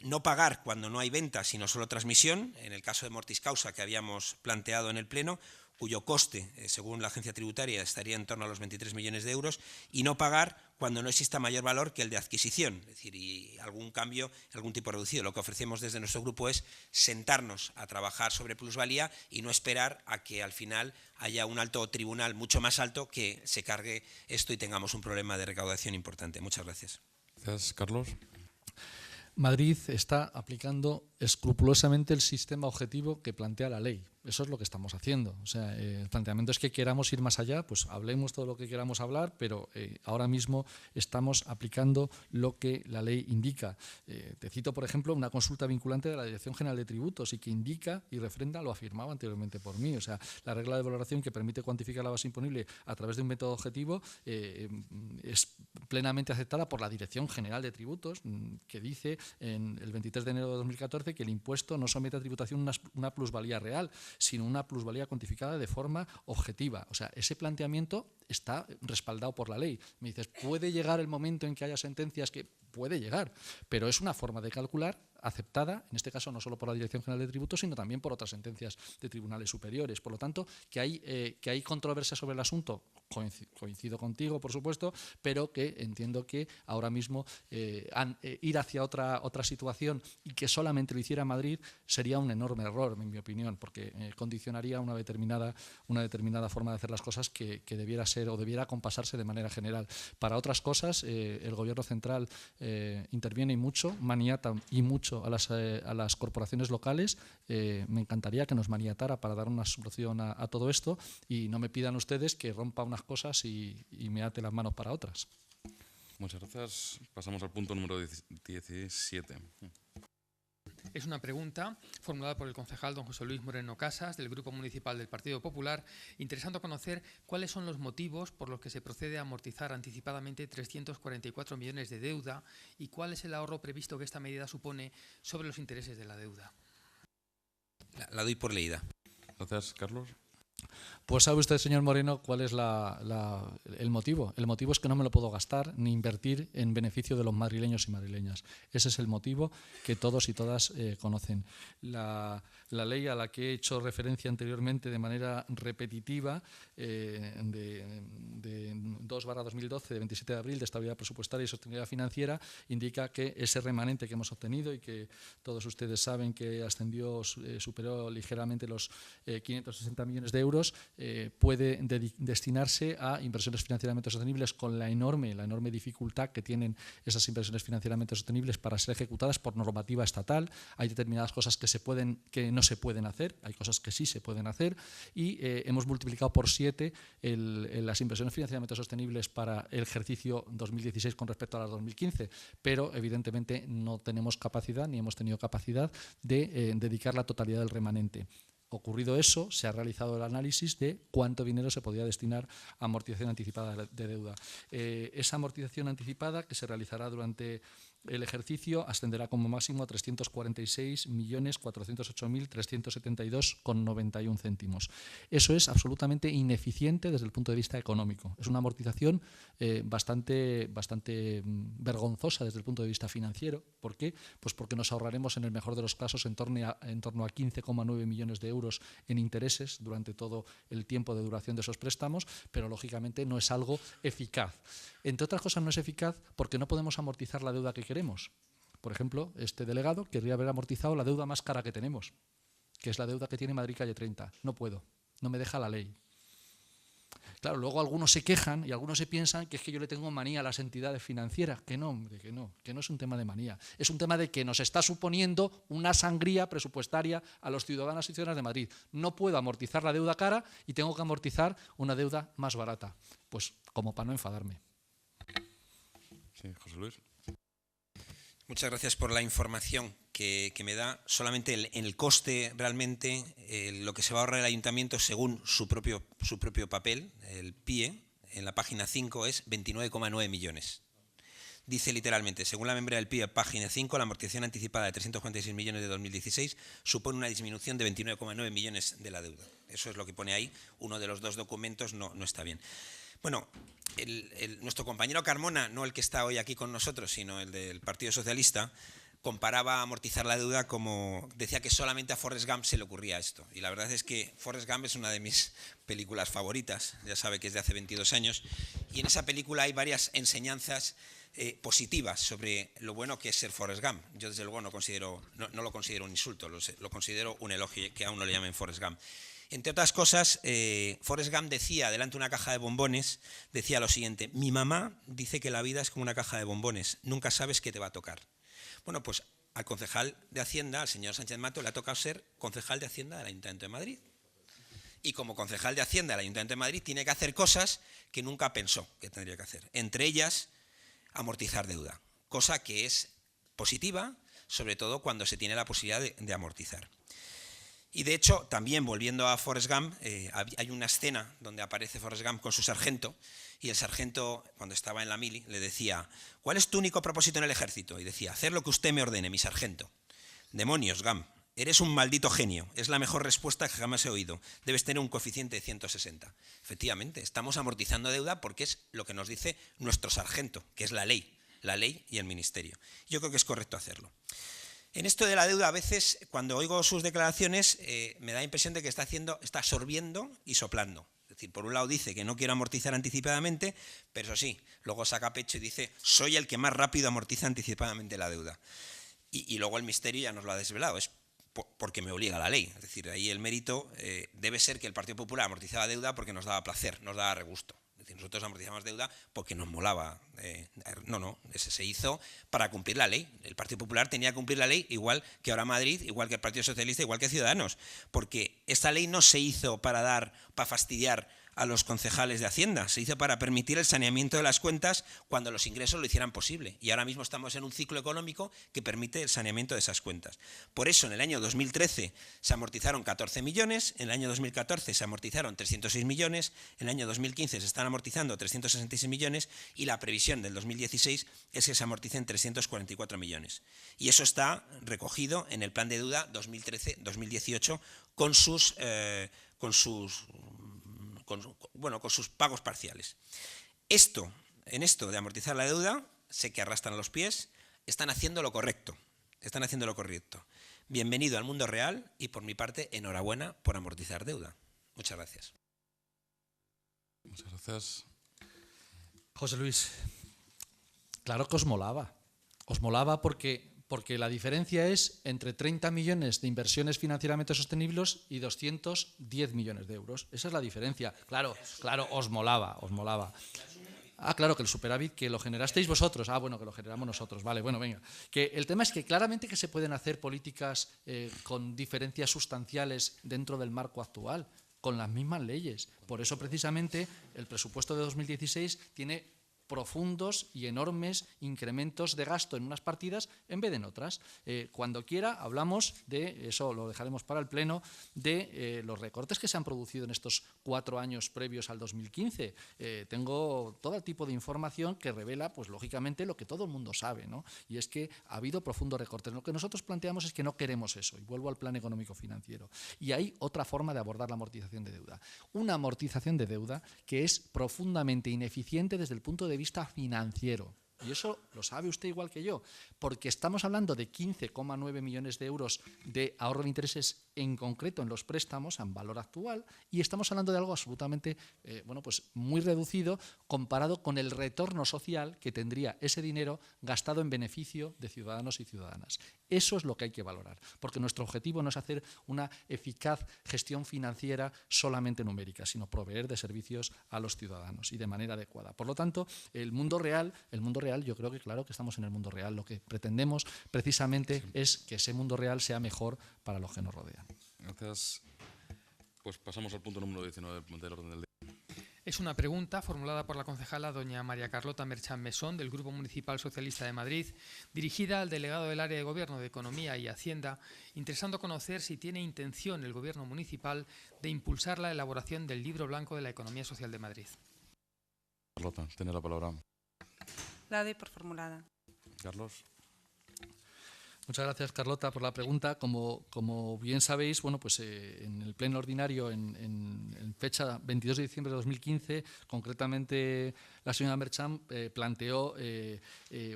no pagar cuando no hay venta, sino solo transmisión, en el caso de mortis causa que habíamos planteado en el Pleno, cuyo coste, según la agencia tributaria, estaría en torno a los 23 millones de euros, y no pagar cuando no exista mayor valor que el de adquisición, es decir, y algún cambio, algún tipo reducido. Lo que ofrecemos desde nuestro grupo es sentarnos a trabajar sobre plusvalía y no esperar a que al final haya un alto tribunal mucho más alto que se cargue esto y tengamos un problema de recaudación importante. Muchas gracias. Gracias, Carlos. Madrid está aplicando escrupulosamente el sistema objetivo que plantea la ley. Eso es lo que estamos haciendo. O sea, el planteamiento es que queramos ir más allá, pues hablemos todo lo que queramos hablar, pero ahora mismo estamos aplicando lo que la ley indica. Te cito, por ejemplo, una consulta vinculante de la Dirección General de Tributos y que indica y refrenda lo afirmado anteriormente por mí. O sea, la regla de valoración que permite cuantificar la base imponible a través de un método objetivo es plenamente aceptada por la Dirección General de Tributos, que dice en el 23 de enero de 2014 que el impuesto no somete a tributación una plusvalía real, sino una plusvalía cuantificada de forma objetiva. O sea, ese planteamiento está respaldado por la ley. Me dices, ¿puede llegar el momento en que haya sentencias que puede llegar? Pero es una forma de calcular aceptada, en este caso no solo por la Dirección General de Tributos, sino también por otras sentencias de tribunales superiores. Por lo tanto, que hay controversia sobre el asunto, coincido contigo, por supuesto, pero que entiendo que ahora mismo ir hacia otra situación y que solamente lo hiciera Madrid sería un enorme error, en mi opinión, porque condicionaría una determinada forma de hacer las cosas que debiera ser o debiera compasarse de manera general. Para otras cosas, el Gobierno central interviene y mucho, maniata y mucho a las corporaciones locales. Me encantaría que nos maniatara para dar una solución a todo esto y no me pidan ustedes que rompa unas cosas y me ate las manos para otras. Muchas gracias. Pasamos al punto número 17. Es una pregunta formulada por el concejal don José Luis Moreno Casas, del Grupo Municipal del Partido Popular, interesando conocer cuáles son los motivos por los que se procede a amortizar anticipadamente 344 millones de deuda y cuál es el ahorro previsto que esta medida supone sobre los intereses de la deuda. La doy por leída. Gracias, Carlos. Pues sabe usted, señor Moreno, cuál es el motivo. El motivo es que no me lo puedo gastar ni invertir en beneficio de los madrileños y madrileñas. Ese es el motivo que todos y todas conocen. La ley a la que he hecho referencia anteriormente de manera repetitiva, de 2/2012, de 27 de abril, de estabilidad presupuestaria y sostenibilidad financiera, indica que ese remanente que hemos obtenido y que todos ustedes saben que superó ligeramente los 560 millones de euros, puede destinarse a inversiones financieramente sostenibles con la enorme dificultad que tienen esas inversiones financieramente sostenibles para ser ejecutadas por normativa estatal. Hay determinadas cosas que no se pueden hacer, hay cosas que sí se pueden hacer y hemos multiplicado por 7 las inversiones financieramente sostenibles para el ejercicio 2016 con respecto a las 2015, pero evidentemente no tenemos capacidad ni hemos tenido capacidad de dedicar la totalidad del remanente. Ocurrido eso, se ha realizado el análisis de cuánto dinero se podía destinar a amortización anticipada de deuda. Esa amortización anticipada, que se realizará durante el ejercicio ascenderá como máximo a 346.408.372,91 céntimos. Eso es absolutamente ineficiente desde el punto de vista económico. Es una amortización bastante vergonzosa desde el punto de vista financiero. ¿Por qué? Pues porque nos ahorraremos en el mejor de los casos en torno a 15,9 millones de euros en intereses durante todo el tiempo de duración de esos préstamos, pero lógicamente no es algo eficaz. Entre otras cosas no es eficaz porque no podemos amortizar la deuda que queremos. Por ejemplo, este delegado querría haber amortizado la deuda más cara que tenemos, que es la deuda que tiene Madrid Calle 30. No puedo, no me deja la ley. Claro, luego algunos se quejan y algunos se piensan que es que yo le tengo manía a las entidades financieras. Que no, hombre, que no es un tema de manía. Es un tema de que nos está suponiendo una sangría presupuestaria a los ciudadanos y ciudadanas de Madrid. No puedo amortizar la deuda cara y tengo que amortizar una deuda más barata. Pues como para no enfadarme. Sí, José Luis. Muchas gracias por la información que me da. Solamente en el coste realmente, lo que se va a ahorrar el ayuntamiento según su propio papel, el PIE, en la página 5 es 29,9 millones. Dice literalmente, según la membresía del PIE, página 5, la amortización anticipada de 346 millones de 2016 supone una disminución de 29,9 millones de la deuda. Eso es lo que pone ahí. Uno de los dos documentos no está bien. Bueno, nuestro compañero Carmona, no el que está hoy aquí con nosotros, sino el del Partido Socialista, comparaba amortizar la deuda como, decía que solamente a Forrest Gump se le ocurría esto. Y la verdad es que Forrest Gump es una de mis películas favoritas, ya sabe que es de hace 22 años, y en esa película hay varias enseñanzas positivas sobre lo bueno que es ser Forrest Gump. Yo desde luego no lo considero un insulto, lo considero un elogio que a uno le llamen Forrest Gump. Entre otras cosas, Forrest Gump decía, delante de una caja de bombones, decía lo siguiente: mi mamá dice que la vida es como una caja de bombones, nunca sabes qué te va a tocar. Bueno, pues al concejal de Hacienda, al señor Sánchez Mato, le ha tocado ser concejal de Hacienda del Ayuntamiento de Madrid. Y como concejal de Hacienda del Ayuntamiento de Madrid tiene que hacer cosas que nunca pensó que tendría que hacer. Entre ellas, amortizar deuda, cosa que es positiva, sobre todo cuando se tiene la posibilidad de amortizar. Y de hecho, también volviendo a Forrest Gump, hay una escena donde aparece Forrest Gump con su sargento, y el sargento, cuando estaba en la mili, le decía: ¿cuál es tu único propósito en el ejército? Y decía: hacer lo que usted me ordene, mi sargento. Demonios, Gump, eres un maldito genio, es la mejor respuesta que jamás he oído, debes tener un coeficiente de 160. Efectivamente, estamos amortizando deuda porque es lo que nos dice nuestro sargento, que es la ley y el ministerio. Yo creo que es correcto hacerlo. En esto de la deuda, a veces, cuando oigo sus declaraciones, me da la impresión de que está sorbiendo y soplando. Es decir, por un lado dice que no quiero amortizar anticipadamente, pero eso sí, luego saca pecho y dice: soy el que más rápido amortiza anticipadamente la deuda. Y luego el misterio ya nos lo ha desvelado, es porque me obliga la ley. Es decir, ahí el mérito debe ser que el Partido Popular amortizaba deuda porque nos daba placer, nos daba regusto. Es decir, nosotros amortizamos deuda porque nos molaba. Ese se hizo para cumplir la ley. El Partido Popular tenía que cumplir la ley igual que ahora Madrid, igual que el Partido Socialista, igual que Ciudadanos. Porque esta ley no se hizo para fastidiar a los concejales de Hacienda, se hizo para permitir el saneamiento de las cuentas cuando los ingresos lo hicieran posible. Y ahora mismo estamos en un ciclo económico que permite el saneamiento de esas cuentas. Por eso en el año 2013 se amortizaron 14 millones, en el año 2014 se amortizaron 306 millones, en el año 2015 se están amortizando 366 millones y la previsión del 2016 es que se amorticen 344 millones. Y eso está recogido en el plan de deuda 2013-2018 con sus pagos parciales. En esto de amortizar la deuda, sé que arrastran los pies, están haciendo lo correcto. Bienvenido al mundo real y por mi parte, enhorabuena por amortizar deuda. Muchas gracias. Muchas gracias. José Luis, claro que os molaba. Os molaba porque la diferencia es entre 30 millones de inversiones financieramente sostenibles y 210 millones de euros. Esa es la diferencia. Claro, os molaba. Ah, claro, que el superávit que lo generasteis vosotros. Ah, bueno, que lo generamos nosotros. Vale, bueno, venga. Que el tema es que claramente que se pueden hacer políticas con diferencias sustanciales dentro del marco actual, con las mismas leyes. Por eso, precisamente, el presupuesto de 2016 tiene profundos y enormes incrementos de gasto en unas partidas en vez de en otras. Cuando quiera hablamos de, eso lo dejaremos para el Pleno, de los recortes que se han producido en estos 4 años previos al 2015. Tengo todo tipo de información que revela, pues lógicamente, lo que todo el mundo sabe, ¿no? Y es que ha habido profundos recortes. Lo que nosotros planteamos es que no queremos eso, y vuelvo al plan económico financiero. Y hay otra forma de abordar la amortización de deuda. Una amortización de deuda que es profundamente ineficiente desde el punto de vista financiero. Y eso lo sabe usted igual que yo, porque estamos hablando de 15,9 millones de euros de ahorro de intereses en concreto en los préstamos en valor actual, y estamos hablando de algo absolutamente pues muy reducido comparado con el retorno social que tendría ese dinero gastado en beneficio de ciudadanos y ciudadanas. Eso es lo que hay que valorar, porque nuestro objetivo no es hacer una eficaz gestión financiera solamente numérica, sino proveer de servicios a los ciudadanos y de manera adecuada. Por lo tanto, el mundo real, yo creo que claro que estamos en el mundo real. Lo que pretendemos precisamente es que ese mundo real sea mejor para los que nos rodean. Gracias. Pues pasamos al punto número 19 del orden del día. Es una pregunta formulada por la concejala doña María Carlota Merchán Mesón, del Grupo Municipal Socialista de Madrid, dirigida al delegado del Área de Gobierno de Economía y Hacienda, interesando conocer si tiene intención el Gobierno municipal de impulsar la elaboración del Libro Blanco de la Economía Social de Madrid. Carlota, tiene la palabra. La doy por formulada. Carlos. Muchas gracias, Carlota, por la pregunta. Como bien sabéis, bueno, pues en el pleno ordinario, en fecha 22 de diciembre de 2015, concretamente la señora Merchán planteó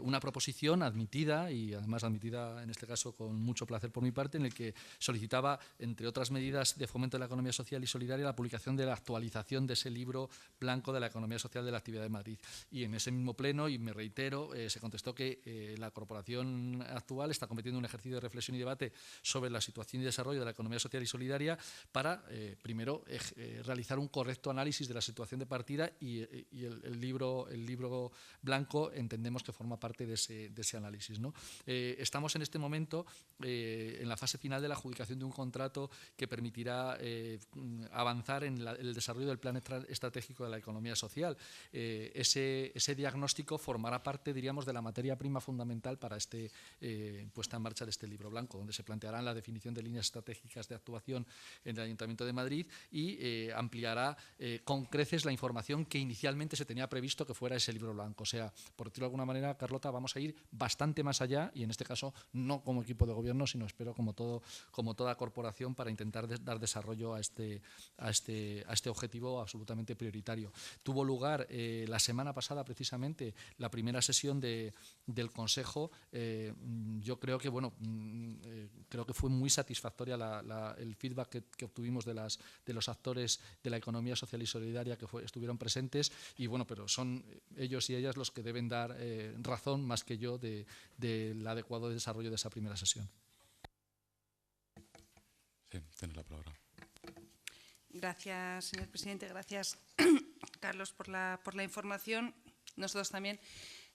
una proposición admitida, y además admitida en este caso con mucho placer por mi parte, en el que solicitaba, entre otras medidas de fomento de la economía social y solidaria, la publicación de la actualización de ese libro blanco de la economía social de la Actividad de Madrid. Y en ese mismo pleno, y me reitero, se contestó que la corporación actual está cometiendo un ejercicio de reflexión y debate sobre la situación y desarrollo de la economía social y solidaria para, primero, realizar un correcto análisis de la situación de partida, y el libro blanco entendemos que forma parte de ese análisis, ¿no? Estamos en este momento en la fase final de la adjudicación de un contrato que permitirá avanzar en el desarrollo del plan estratégico de la economía social. Ese diagnóstico formará parte, diríamos, de la materia prima fundamental para puesta en marcha de este libro blanco, donde se plantearán la definición de líneas estratégicas de actuación en el Ayuntamiento de Madrid y ampliará con creces la información que inicialmente se tenía previsto que fuera ese libro blanco. O sea, por decirlo de alguna manera, Carlota, vamos a ir bastante más allá, y en este caso no como equipo de gobierno, sino espero como toda corporación, para intentar dar desarrollo a este objetivo absolutamente prioritario. Tuvo lugar la semana pasada precisamente la primera sesión del Consejo. Yo creo que creo que fue muy satisfactoria el feedback que obtuvimos de los actores de la economía social y solidaria que estuvieron presentes, y bueno, pero son ellos y ellas los que deben dar razón más que yo del adecuado desarrollo de esa primera sesión. Sí, tienes la palabra. Gracias, señor presidente. Gracias, Carlos, por la información. Nosotros también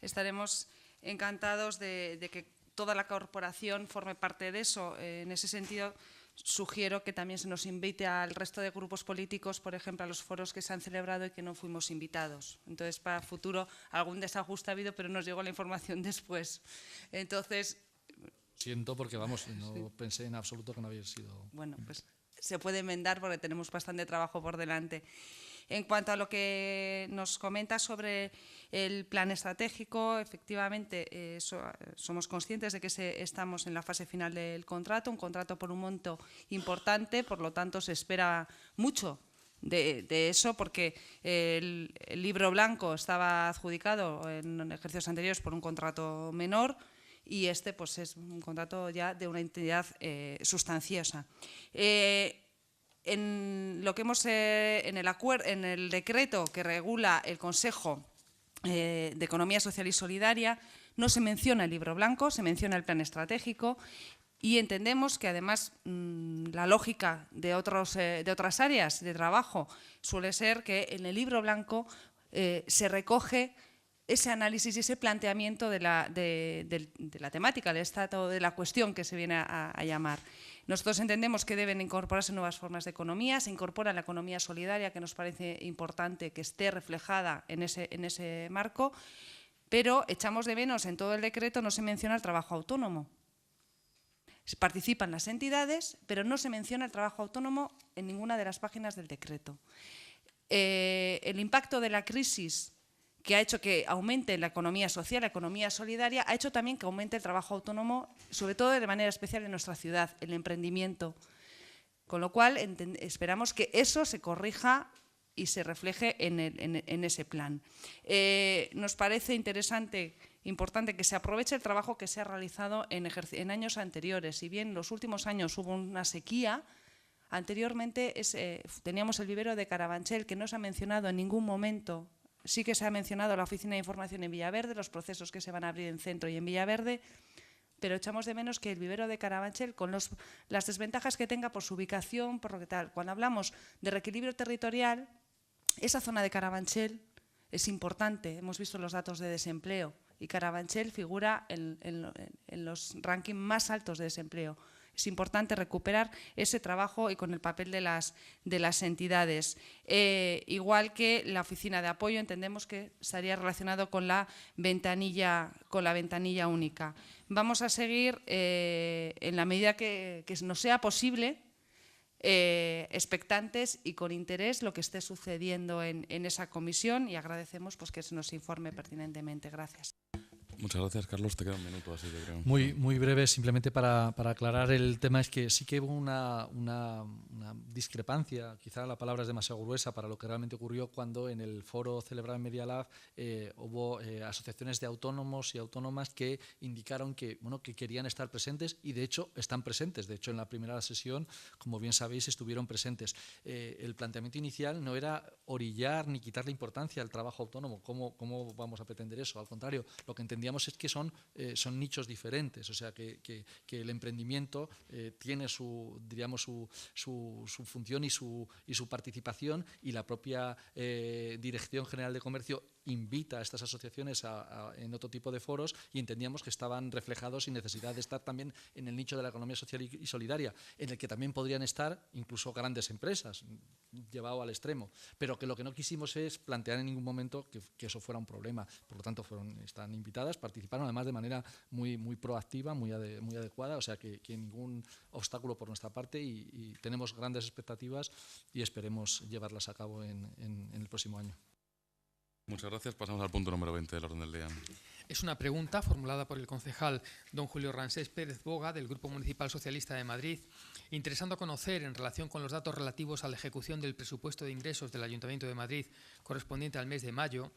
estaremos encantados de que toda la corporación forme parte de eso. En ese sentido, sugiero que también se nos invite al resto de grupos políticos, por ejemplo, a los foros que se han celebrado y que no fuimos invitados. Entonces, para el futuro, algún desajuste ha habido, pero nos llegó la información después. Entonces, siento, porque vamos, no pensé en absoluto que no había sido. Bueno, pues se puede enmendar porque tenemos bastante trabajo por delante. En cuanto a lo que nos comenta sobre el plan estratégico, efectivamente somos conscientes de que estamos en la fase final del contrato, un contrato por un monto importante, por lo tanto se espera mucho de eso, porque el libro blanco estaba adjudicado en ejercicios anteriores por un contrato menor, y este pues es un contrato ya de una entidad sustanciosa. En lo que en el decreto que regula el Consejo de Economía Social y Solidaria no se menciona el libro blanco, se menciona el plan estratégico, y entendemos que además la lógica de otras áreas de trabajo suele ser que en el libro blanco se recoge ese análisis y ese planteamiento de la temática, del estado de la cuestión que se viene a llamar. Nosotros entendemos que deben incorporarse nuevas formas de economía, se incorpora la economía solidaria, que nos parece importante que esté reflejada en ese marco, pero echamos de menos, en todo el decreto no se menciona el trabajo autónomo. Participan las entidades, pero no se menciona el trabajo autónomo en ninguna de las páginas del decreto. El impacto de la crisis, que ha hecho que aumente la economía social, la economía solidaria, ha hecho también que aumente el trabajo autónomo, sobre todo de manera especial en nuestra ciudad, el emprendimiento. Con lo cual, esperamos que eso se corrija y se refleje en ese plan. Nos parece importante que se aproveche el trabajo que se ha realizado en años anteriores. Si bien en los últimos años hubo una sequía, anteriormente teníamos el vivero de Carabanchel, que no se ha mencionado en ningún momento. Sí que se ha mencionado la Oficina de Información en Villaverde, los procesos que se van a abrir en Centro y en Villaverde, pero echamos de menos que el vivero de Carabanchel, con las desventajas que tenga por su ubicación, por lo que tal. Cuando hablamos de reequilibrio territorial, esa zona de Carabanchel es importante. Hemos visto los datos de desempleo y Carabanchel figura en los rankings más altos de desempleo. Es importante recuperar ese trabajo y con el papel de las entidades. Igual que la oficina de apoyo, entendemos que estaría relacionado con la ventanilla única. Vamos a seguir, en la medida que nos sea posible, expectantes y con interés lo que esté sucediendo en esa comisión, y agradecemos pues, que se nos informe pertinentemente. Gracias. Muchas gracias, Carlos. Te queda un minuto, así que creo. Muy breve, simplemente para aclarar el tema, es que sí que hubo una discrepancia, quizá la palabra es demasiado gruesa para lo que realmente ocurrió cuando en el foro celebrado en Media Lab hubo asociaciones de autónomos y autónomas que indicaron que querían estar presentes, y de hecho están presentes. De hecho, en la primera sesión, como bien sabéis, estuvieron presentes. El planteamiento inicial no era orillar ni quitarle importancia al trabajo autónomo. ¿Cómo vamos a pretender eso? Al contrario, lo que entendíamos es que son nichos diferentes, o sea que el emprendimiento tiene su función y su participación, y la propia Dirección General de Comercio invita a estas asociaciones en otro tipo de foros, y entendíamos que estaban reflejados sin necesidad de estar también en el nicho de la economía social y solidaria, en el que también podrían estar incluso grandes empresas, llevado al extremo, pero que lo que no quisimos es plantear en ningún momento que eso fuera un problema. Por lo tanto, están invitadas, participaron además de manera muy proactiva, muy adecuada, o sea que ningún obstáculo por nuestra parte, y tenemos grandes expectativas y esperemos llevarlas a cabo en el próximo año. Muchas gracias. Pasamos al punto número 20 del orden del día. Es una pregunta formulada por el concejal don Julio Ransés Pérez Boga, del Grupo Municipal Socialista de Madrid, interesando conocer, en relación con los datos relativos a la ejecución del presupuesto de ingresos del Ayuntamiento de Madrid correspondiente al mes de mayo,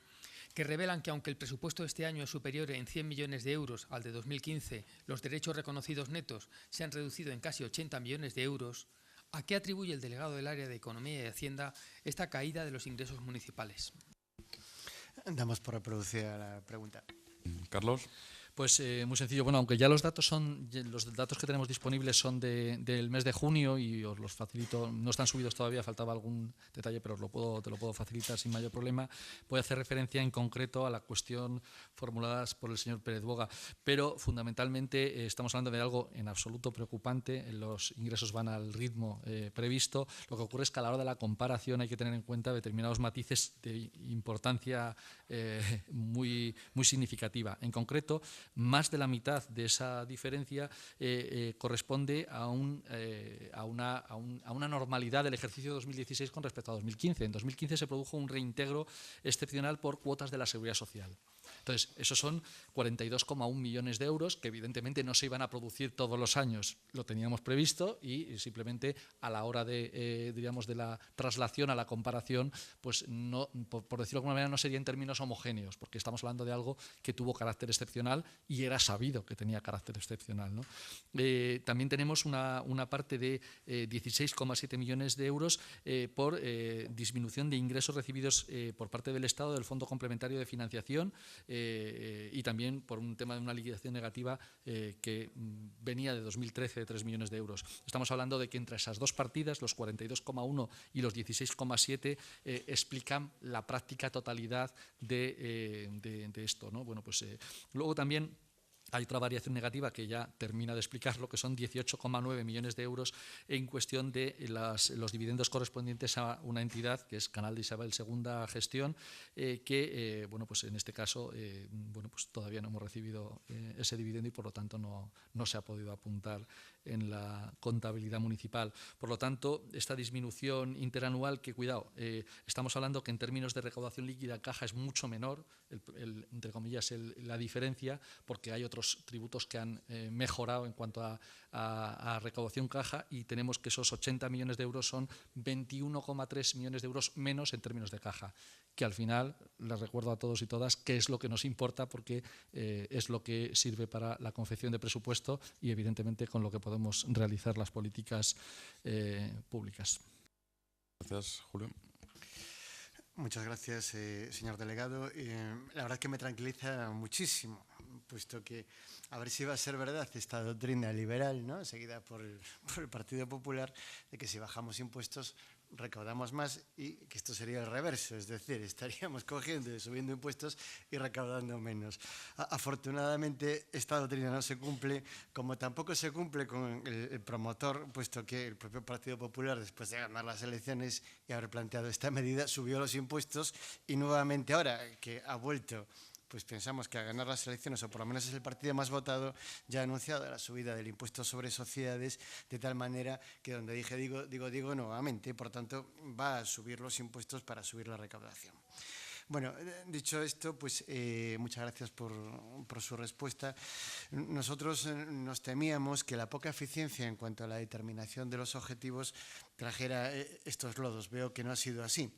que revelan que aunque el presupuesto de este año es superior en 100 millones de euros al de 2015, los derechos reconocidos netos se han reducido en casi 80 millones de euros. ¿A qué atribuye el delegado del área de Economía y Hacienda esta caída de los ingresos municipales? Damos por reproducida la pregunta. Carlos. Pues muy sencillo. Bueno, aunque ya los datos que tenemos disponibles son del mes de junio, y os los facilito, no están subidos todavía, faltaba algún detalle, pero te lo puedo facilitar sin mayor problema. Voy a hacer referencia en concreto a la cuestión formulada por el señor Pérez Boga, pero fundamentalmente estamos hablando de algo en absoluto preocupante. Los ingresos van al ritmo previsto. Lo que ocurre es que a la hora de la comparación hay que tener en cuenta determinados matices de importancia muy significativa. En concreto, más de la mitad de esa diferencia corresponde a una normalidad del ejercicio 2016 con respecto a 2015. En 2015 se produjo un reintegro excepcional por cuotas de la Seguridad Social. Entonces, esos son 42,1 millones de euros que evidentemente no se iban a producir todos los años. Lo teníamos previsto, y simplemente a la hora de la traslación a la comparación, pues no, por decirlo de alguna manera, no sería en términos homogéneos, porque estamos hablando de algo que tuvo carácter excepcional y era sabido que tenía carácter excepcional, ¿no? También tenemos una parte de 16,7 millones de euros por disminución de ingresos recibidos por parte del Estado del Fondo Complementario de Financiación, y también por un tema de una liquidación negativa que venía de 2013 de 3 millones de euros. Estamos hablando de que entre esas dos partidas, los 42,1 y los 16,7, explican la práctica totalidad de esto, ¿no? Bueno, pues luego también Hay otra variación negativa que ya termina de explicarlo, que son 18,9 millones de euros en cuestión de los dividendos correspondientes a una entidad que es Canal de Isabel Segunda Gestión, que bueno, pues en este caso bueno, pues todavía no hemos recibido ese dividendo y por lo tanto no se ha podido apuntar en la contabilidad municipal. Por lo tanto, esta disminución interanual, que cuidado, estamos hablando que en términos de recaudación líquida en caja es mucho menor, entre comillas, la diferencia, porque hay otros tributos que han mejorado en cuanto a recaudación caja, y tenemos que esos 80 millones de euros son 21,3 millones de euros menos en términos de caja, que al final, les recuerdo a todos y todas, que es lo que nos importa, porque es lo que sirve para la confección de presupuesto y evidentemente con lo que podemos realizar las políticas públicas. Gracias, Julio. Muchas gracias, señor delegado. La verdad que me tranquiliza muchísimo, puesto que a ver si va a ser verdad esta doctrina liberal, ¿no?, seguida por el Partido Popular, de que si bajamos impuestos recaudamos más, y que esto sería el reverso, es decir, estaríamos cogiendo y subiendo impuestos y recaudando menos. Afortunadamente, esta doctrina no se cumple, como tampoco se cumple con el promotor, puesto que el propio Partido Popular, después de ganar las elecciones y haber planteado esta medida, subió los impuestos, y nuevamente ahora que ha vuelto, pues pensamos que a ganar las elecciones, o por lo menos es el partido más votado, ya ha anunciado la subida del impuesto sobre sociedades, de tal manera que donde dije digo nuevamente, por tanto va a subir los impuestos para subir la recaudación. Bueno, dicho esto, pues muchas gracias por su respuesta. Nosotros nos temíamos que la poca eficiencia en cuanto a la determinación de los objetivos trajera estos lodos. Veo que no ha sido así.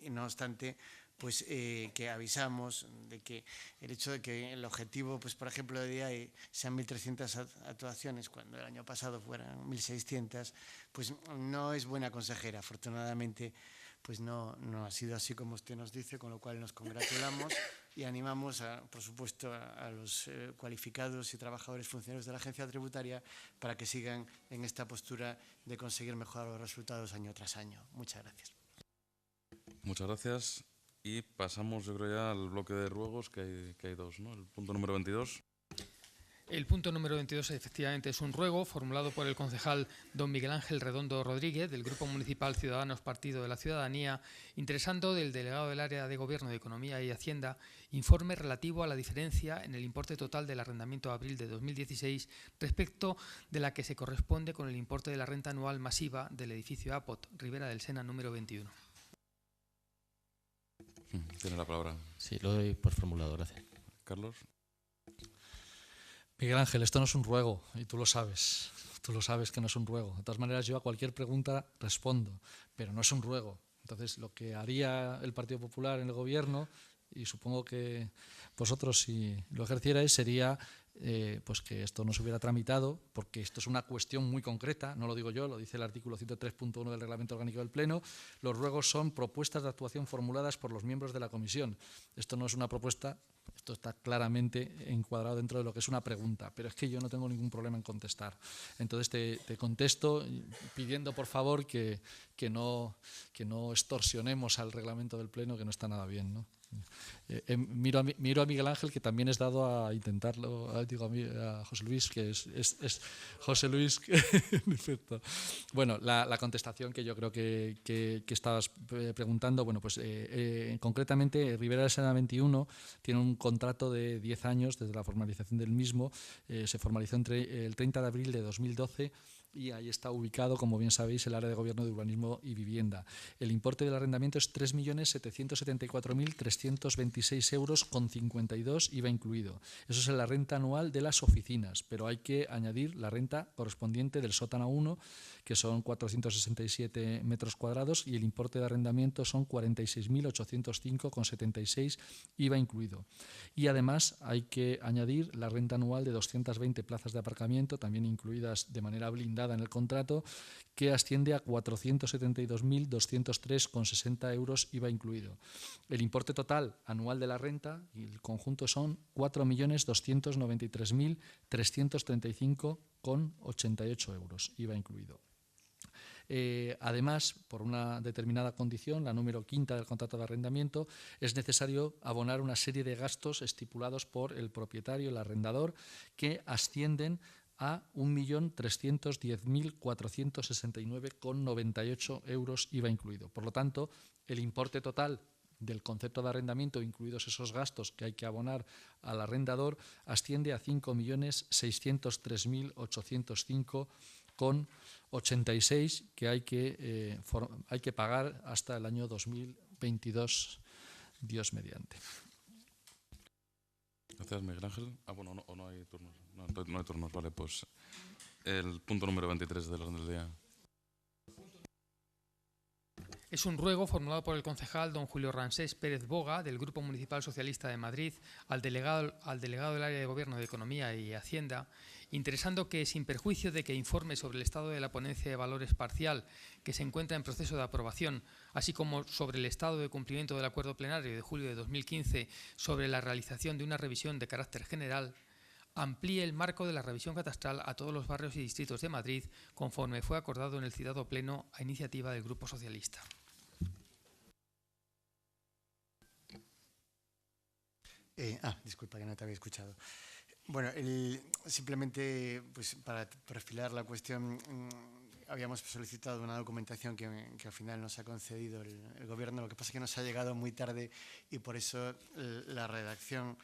Y no obstante, pues que avisamos de que el hecho de que el objetivo, pues por ejemplo, de DIAE sean 1.300 actuaciones, cuando el año pasado fueran 1.600, pues no es buena consejera. Afortunadamente, pues no ha sido así como usted nos dice, con lo cual nos congratulamos y animamos, por supuesto, a los cualificados y trabajadores funcionarios de la agencia tributaria para que sigan en esta postura de conseguir mejorar los resultados año tras año. Muchas gracias. Muchas gracias. Y pasamos, yo creo, ya al bloque de ruegos, que hay dos, ¿no? El punto número 22. El punto número 22 efectivamente es un ruego formulado por el concejal don Miguel Ángel Redondo Rodríguez, del Grupo Municipal Ciudadanos Partido de la Ciudadanía, interesando del delegado del Área de Gobierno de Economía y Hacienda informe relativo a la diferencia en el importe total del arrendamiento de abril de 2016 respecto de la que se corresponde con el importe de la renta anual masiva del edificio APOT, Ribera del Sena número 21. Tiene la palabra. Sí, lo doy por formulado, gracias. Carlos. Miguel Ángel, esto no es un ruego, y tú lo sabes que no es un ruego. De todas maneras, yo a cualquier pregunta respondo, pero no es un ruego. Entonces, lo que haría el Partido Popular en el Gobierno, y supongo que vosotros si lo ejercierais, sería pues que esto no se hubiera tramitado, porque esto es una cuestión muy concreta, no lo digo yo, lo dice el artículo 103.1 del Reglamento Orgánico del Pleno. Los ruegos son propuestas de actuación formuladas por los miembros de la comisión. Esto no es una propuesta, esto está claramente encuadrado dentro de lo que es una pregunta, pero es que yo no tengo ningún problema en contestar. Entonces te contesto pidiendo por favor que no extorsionemos al reglamento del Pleno, que no está nada bien, ¿no? Miro a Miguel Ángel, que también es dado a intentarlo, a José Luis, que es José Luis. Perfecto. Bueno, la contestación que yo creo que estabas preguntando, bueno, pues concretamente Ribera del Sena 21 tiene un contrato de 10 años desde la formalización del mismo. Se formalizó entre el 30 de abril de 2012 y ahí está ubicado, como bien sabéis, el área de Gobierno de Urbanismo y Vivienda. El importe del arrendamiento es 3.774.326 euros con 52, IVA incluido. Eso es la renta anual de las oficinas, pero hay que añadir la renta correspondiente del sótano 1, que son 467 metros cuadrados, y el importe de arrendamiento son 46.805,76, IVA incluido. Y además hay que añadir la renta anual de 220 plazas de aparcamiento, también incluidas de manera blindada en el contrato, que asciende a 472.203,60 euros, IVA incluido. El importe total anual de la renta y el conjunto son 4.293.335,88 euros, IVA incluido. Además, por una determinada condición, la número 5 del contrato de arrendamiento, es necesario abonar una serie de gastos estipulados por el propietario, el arrendador, que ascienden a 1.310.469,98 euros IVA incluido. Por lo tanto, el importe total del concepto de arrendamiento, incluidos esos gastos que hay que abonar al arrendador, asciende a 5.603.805,86 que hay que pagar hasta el año 2022, Dios mediante. Gracias, Miguel Ángel. Bueno, no hay turnos. No hay turnos, vale, pues el punto número 23 del orden del día. Es un ruego formulado por el concejal don Julio Ransés Pérez Boga, del Grupo Municipal Socialista de Madrid, al delegado del área de Gobierno de Economía y Hacienda, interesando que, sin perjuicio de que informe sobre el estado de la ponencia de valores parcial que se encuentra en proceso de aprobación, así como sobre el estado de cumplimiento del acuerdo plenario de julio de 2015 sobre la realización de una revisión de carácter general, amplíe el marco de la revisión catastral a todos los barrios y distritos de Madrid, conforme fue acordado en el citado pleno a iniciativa del Grupo Socialista. Disculpa que no te había escuchado. Bueno, simplemente pues, para perfilar la cuestión, habíamos solicitado una documentación que al final nos ha concedido el Gobierno. Lo que pasa es que nos ha llegado muy tarde y por eso la redacción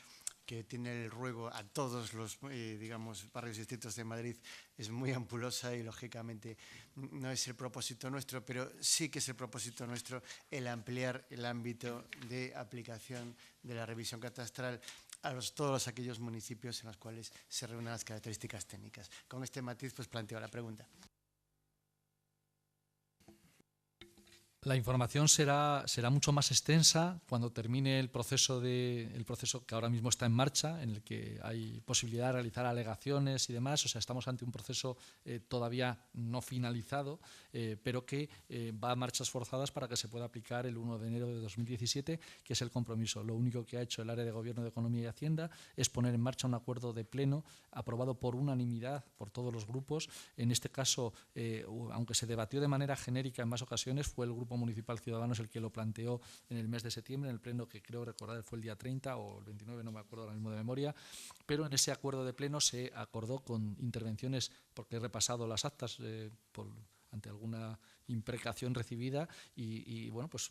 que tiene el ruego a todos los digamos, barrios y distritos de Madrid es muy ampulosa y lógicamente no es el propósito nuestro, pero sí que es el propósito nuestro el ampliar el ámbito de aplicación de la revisión catastral a todos aquellos municipios en los cuales se reúnen las características técnicas. Con este matiz pues planteo la pregunta. La información será mucho más extensa cuando termine el proceso que ahora mismo está en marcha, en el que hay posibilidad de realizar alegaciones y demás. O sea, estamos ante un proceso todavía no finalizado, pero que va a marchas forzadas para que se pueda aplicar el 1 de enero de 2017, que es el compromiso. Lo único que ha hecho el área de Gobierno de Economía y Hacienda es poner en marcha un acuerdo de pleno aprobado por unanimidad por todos los grupos. En este caso, aunque se debatió de manera genérica en más ocasiones, fue el Grupo Municipal Ciudadanos el que lo planteó en el mes de septiembre, en el pleno que creo recordar fue el día 30 o el 29, no me acuerdo ahora mismo de memoria, pero en ese acuerdo de pleno se acordó con intervenciones, porque he repasado las actas ante alguna imprecación recibida y bueno, pues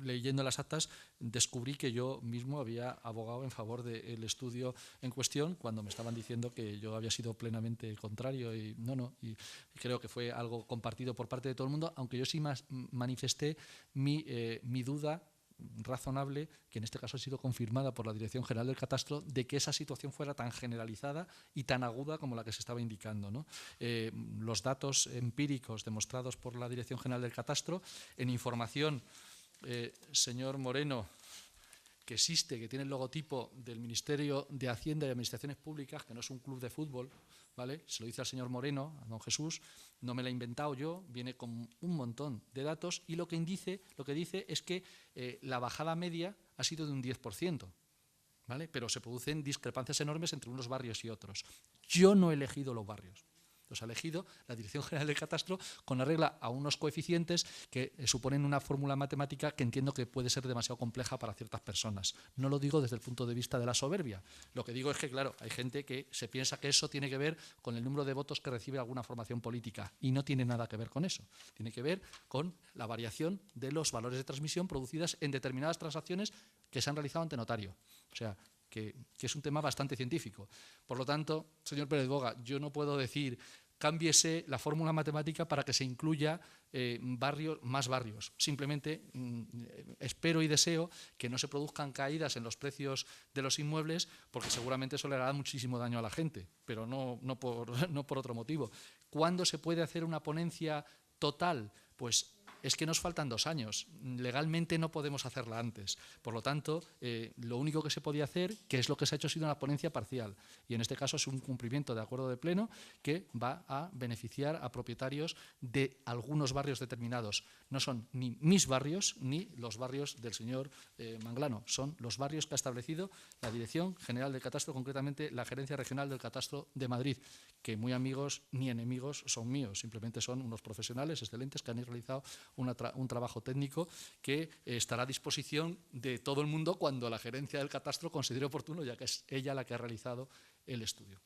leyendo las actas descubrí que yo mismo había abogado en favor del estudio en cuestión cuando me estaban diciendo que yo había sido plenamente contrario y creo que fue algo compartido por parte de todo el mundo, aunque yo sí manifesté mi duda razonable, que en este caso ha sido confirmada por la Dirección General del Catastro, de que esa situación fuera tan generalizada y tan aguda como la que se estaba indicando, ¿no? Los datos empíricos demostrados por la Dirección General del Catastro, en información, señor Moreno, que existe, que tiene el logotipo del Ministerio de Hacienda y Administraciones Públicas, que no es un club de fútbol, ¿vale? Se lo dice al señor Moreno, a don Jesús, no me lo he inventado yo, viene con un montón de datos y lo que dice es que la bajada media ha sido de un 10%, ¿vale? Pero se producen discrepancias enormes entre unos barrios y otros. Yo no he elegido los barrios. Los ha elegido la Dirección General del Catastro con arreglo a unos coeficientes que suponen una fórmula matemática que entiendo que puede ser demasiado compleja para ciertas personas. No lo digo desde el punto de vista de la soberbia. Lo que digo es que, claro, hay gente que se piensa que eso tiene que ver con el número de votos que recibe alguna formación política y no tiene nada que ver con eso. Tiene que ver con la variación de los valores de transmisión producidas en determinadas transacciones que se han realizado ante notario. O sea, que es un tema bastante científico. Por lo tanto, señor Pérez Boga, yo no puedo decir cámbiese la fórmula matemática para que se incluya más barrios. Simplemente espero y deseo que no se produzcan caídas en los precios de los inmuebles, porque seguramente eso le hará muchísimo daño a la gente, pero no por otro motivo. ¿Cuándo se puede hacer una ponencia total? Pues es que nos faltan 2 años. Legalmente no podemos hacerla antes. Por lo tanto, lo único que se podía hacer, que es lo que se ha hecho, ha sido una ponencia parcial. Y en este caso es un cumplimiento de acuerdo de pleno que va a beneficiar a propietarios de algunos barrios determinados. No son ni mis barrios ni los barrios del señor Manglano, son los barrios que ha establecido la Dirección General del Catastro, concretamente la Gerencia Regional del Catastro de Madrid, que muy amigos ni enemigos son míos, simplemente son unos profesionales excelentes que han realizado un trabajo técnico que estará a disposición de todo el mundo cuando la Gerencia del Catastro considere oportuno, ya que es ella la que ha realizado el estudio.